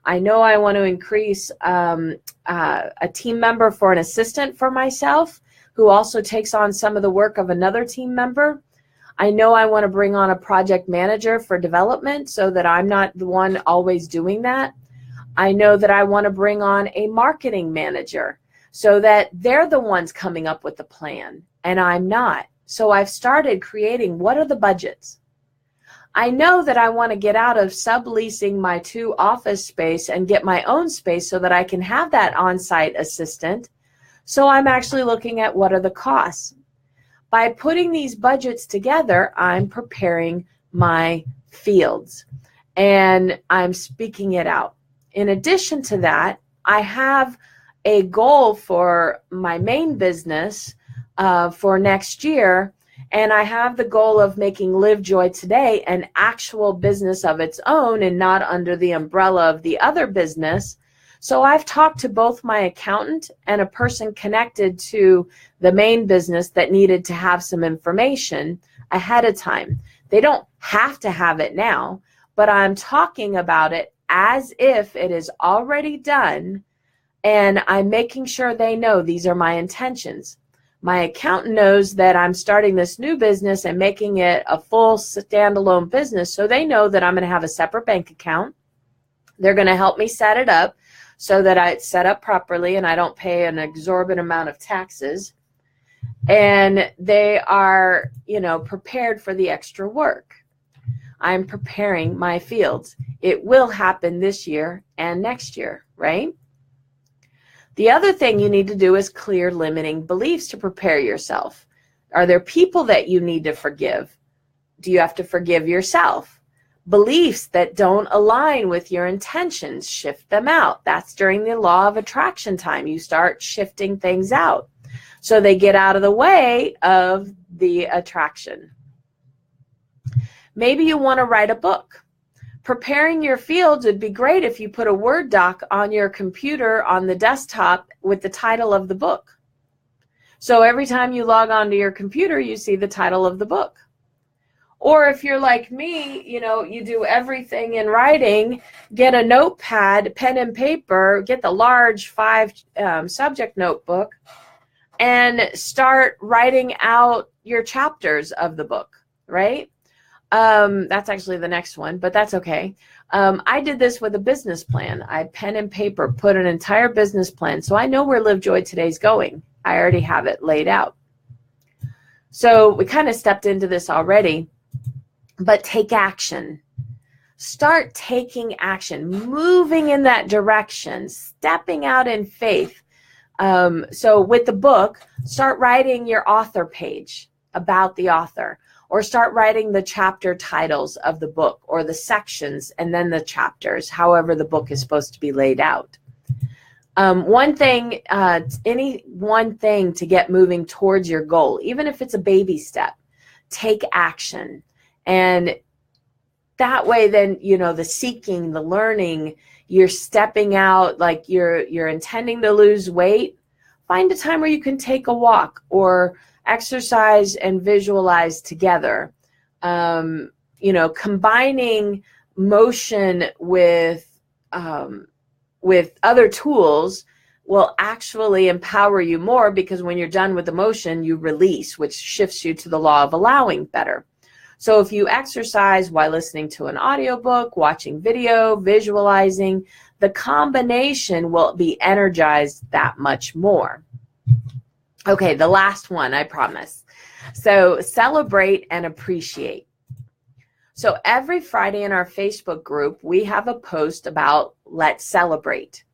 I know I want to increase a team member for an assistant for myself, who also takes on some of the work of another team member. I know I want to bring on a project manager for development so that I'm not the one always doing that. I know that I want to bring on a marketing manager so that they're the ones coming up with the plan and I'm not. So I've started creating, what are the budgets? I know that I want to get out of subleasing my 2 office space and get my own space so that I can have that on-site assistant. So I'm actually looking at what are the costs. By putting these budgets together, I'm preparing my fields and I'm speaking it out. In addition to that, I have a goal for my main business for next year. And I have the goal of making Live Joy Today an actual business of its own and not under the umbrella of the other business. So I've talked to both my accountant and a person connected to the main business that needed to have some information ahead of time. They don't have to have it now, but I'm talking about it as if it is already done, and I'm making sure they know these are my intentions. My accountant knows that I'm starting this new business and making it a full standalone business, so they know that I'm going to have a separate bank account. They're going to help me set it up so that it's set up properly and I don't pay an exorbitant amount of taxes. And they are, prepared for the extra work. I'm preparing my fields. It will happen this year and next year, right? The other thing you need to do is clear limiting beliefs to prepare yourself. Are there people that you need to forgive? Do you have to forgive yourself? Beliefs that don't align with your intentions, shift them out. That's during the law of attraction time. You start shifting things out so they get out of the way of the attraction. Maybe you want to write a book. Preparing your fields would be great if you put a Word doc on your computer on the desktop with the title of the book. So every time you log onto your computer, you see the title of the book. Or if you're like me, you do everything in writing, get a notepad, pen and paper, get the large 5 subject notebook, and start writing out your chapters of the book, right? That's actually the next one, but that's okay. I did this with a business plan. I pen and paper, put an entire business plan. So I know where Live Joy Today's going. I already have it laid out. So we kind of stepped into this already, but take action. Start taking action, moving in that direction, stepping out in faith. So with the book, start writing your author page about the author. Or start writing the chapter titles of the book or the sections and then the chapters, however the book is supposed to be laid out. Any one thing to get moving towards your goal, even if it's a baby step, take action. And that way then, the seeking, the learning, you're stepping out, like you're intending to lose weight. Find a time where you can take a walk or exercise and visualize together. Combining motion with other tools will actually empower you more, because when you're done with the motion, you release, which shifts you to the law of allowing better. So if you exercise while listening to an audiobook, watching video, visualizing, the combination will be energized that much more. Okay, the last one, I promise. So celebrate and appreciate. So every Friday in our Facebook group, we have a post about let's celebrate.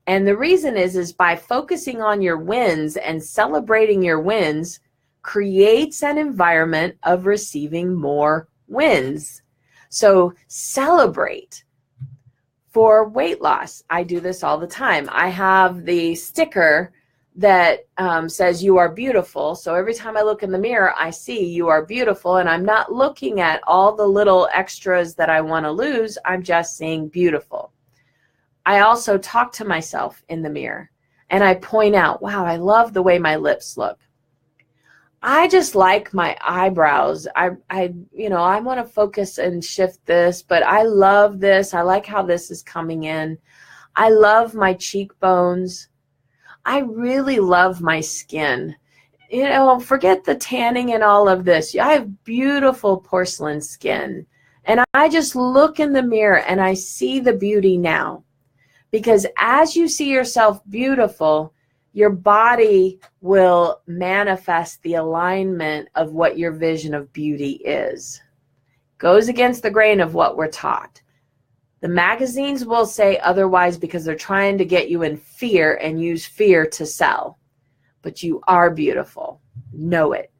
And the reason is by focusing on your wins and celebrating your wins creates an environment of receiving more wins. So celebrate. For weight loss, I do this all the time. I have the sticker that says you are beautiful. So every time I look in the mirror, I see you are beautiful, and I'm not looking at all the little extras that I want to lose. I'm just seeing beautiful. I also talk to myself in the mirror and I point out, wow, I love the way my lips look. I just like my eyebrows. I want to focus and shift this, but I love this. I like how this is coming in. I love my cheekbones. I really love my skin. you know, forget the tanning and all of this. I have beautiful porcelain skin. And I just look in the mirror and I see the beauty now. Because as you see yourself beautiful, your body will manifest the alignment of what your vision of beauty is. Goes against the grain of what we're taught. The magazines will say otherwise because they're trying to get you in fear and use fear to sell. But you are beautiful. Know it.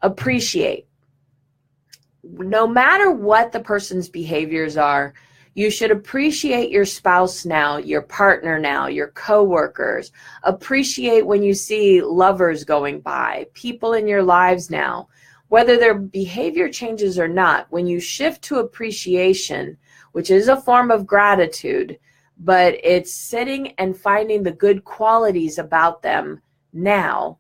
Appreciate. No matter what the person's behaviors are, you should appreciate your spouse now, your partner now, your coworkers. Appreciate when you see lovers going by, people in your lives now. Whether their behavior changes or not, when you shift to appreciation, which is a form of gratitude, but it's sitting and finding the good qualities about them now,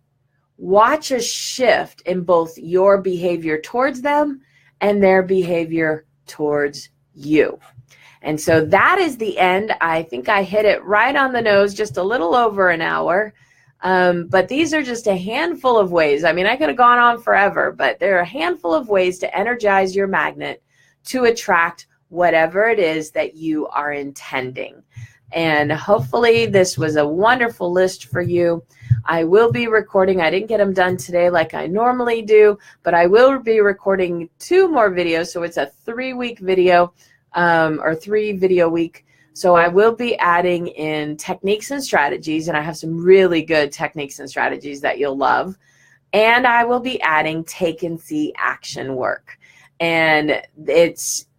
watch a shift in both your behavior towards them and their behavior towards you. And so that is the end. I think I hit it right on the nose, just a little over an hour. But these are just a handful of ways. I mean, I could have gone on forever, but there are a handful of ways to energize your magnet to attract whatever it is that you are intending. And hopefully this was a wonderful list for you. I will be recording. I didn't get them done today like I normally do, but I will be recording 2 more videos. So it's a 3-week video or 3 video week. So I will be adding in techniques and strategies, and I have some really good techniques and strategies that you'll love. And I will be adding take and see action work. And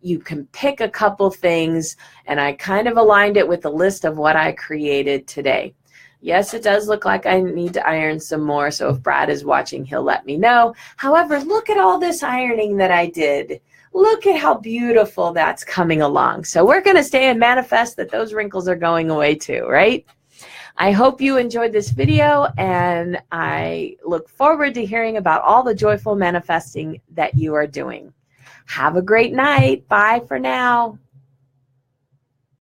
you can pick a couple things, and I kind of aligned it with the list of what I created today. Yes, it does look like I need to iron some more, so if Brad is watching, he'll let me know. However, look at all this ironing that I did. Look at how beautiful that's coming along. So we're going to stay and manifest that those wrinkles are going away too, right? I hope you enjoyed this video, and I look forward to hearing about all the joyful manifesting that you are doing. Have a great night. Bye for now.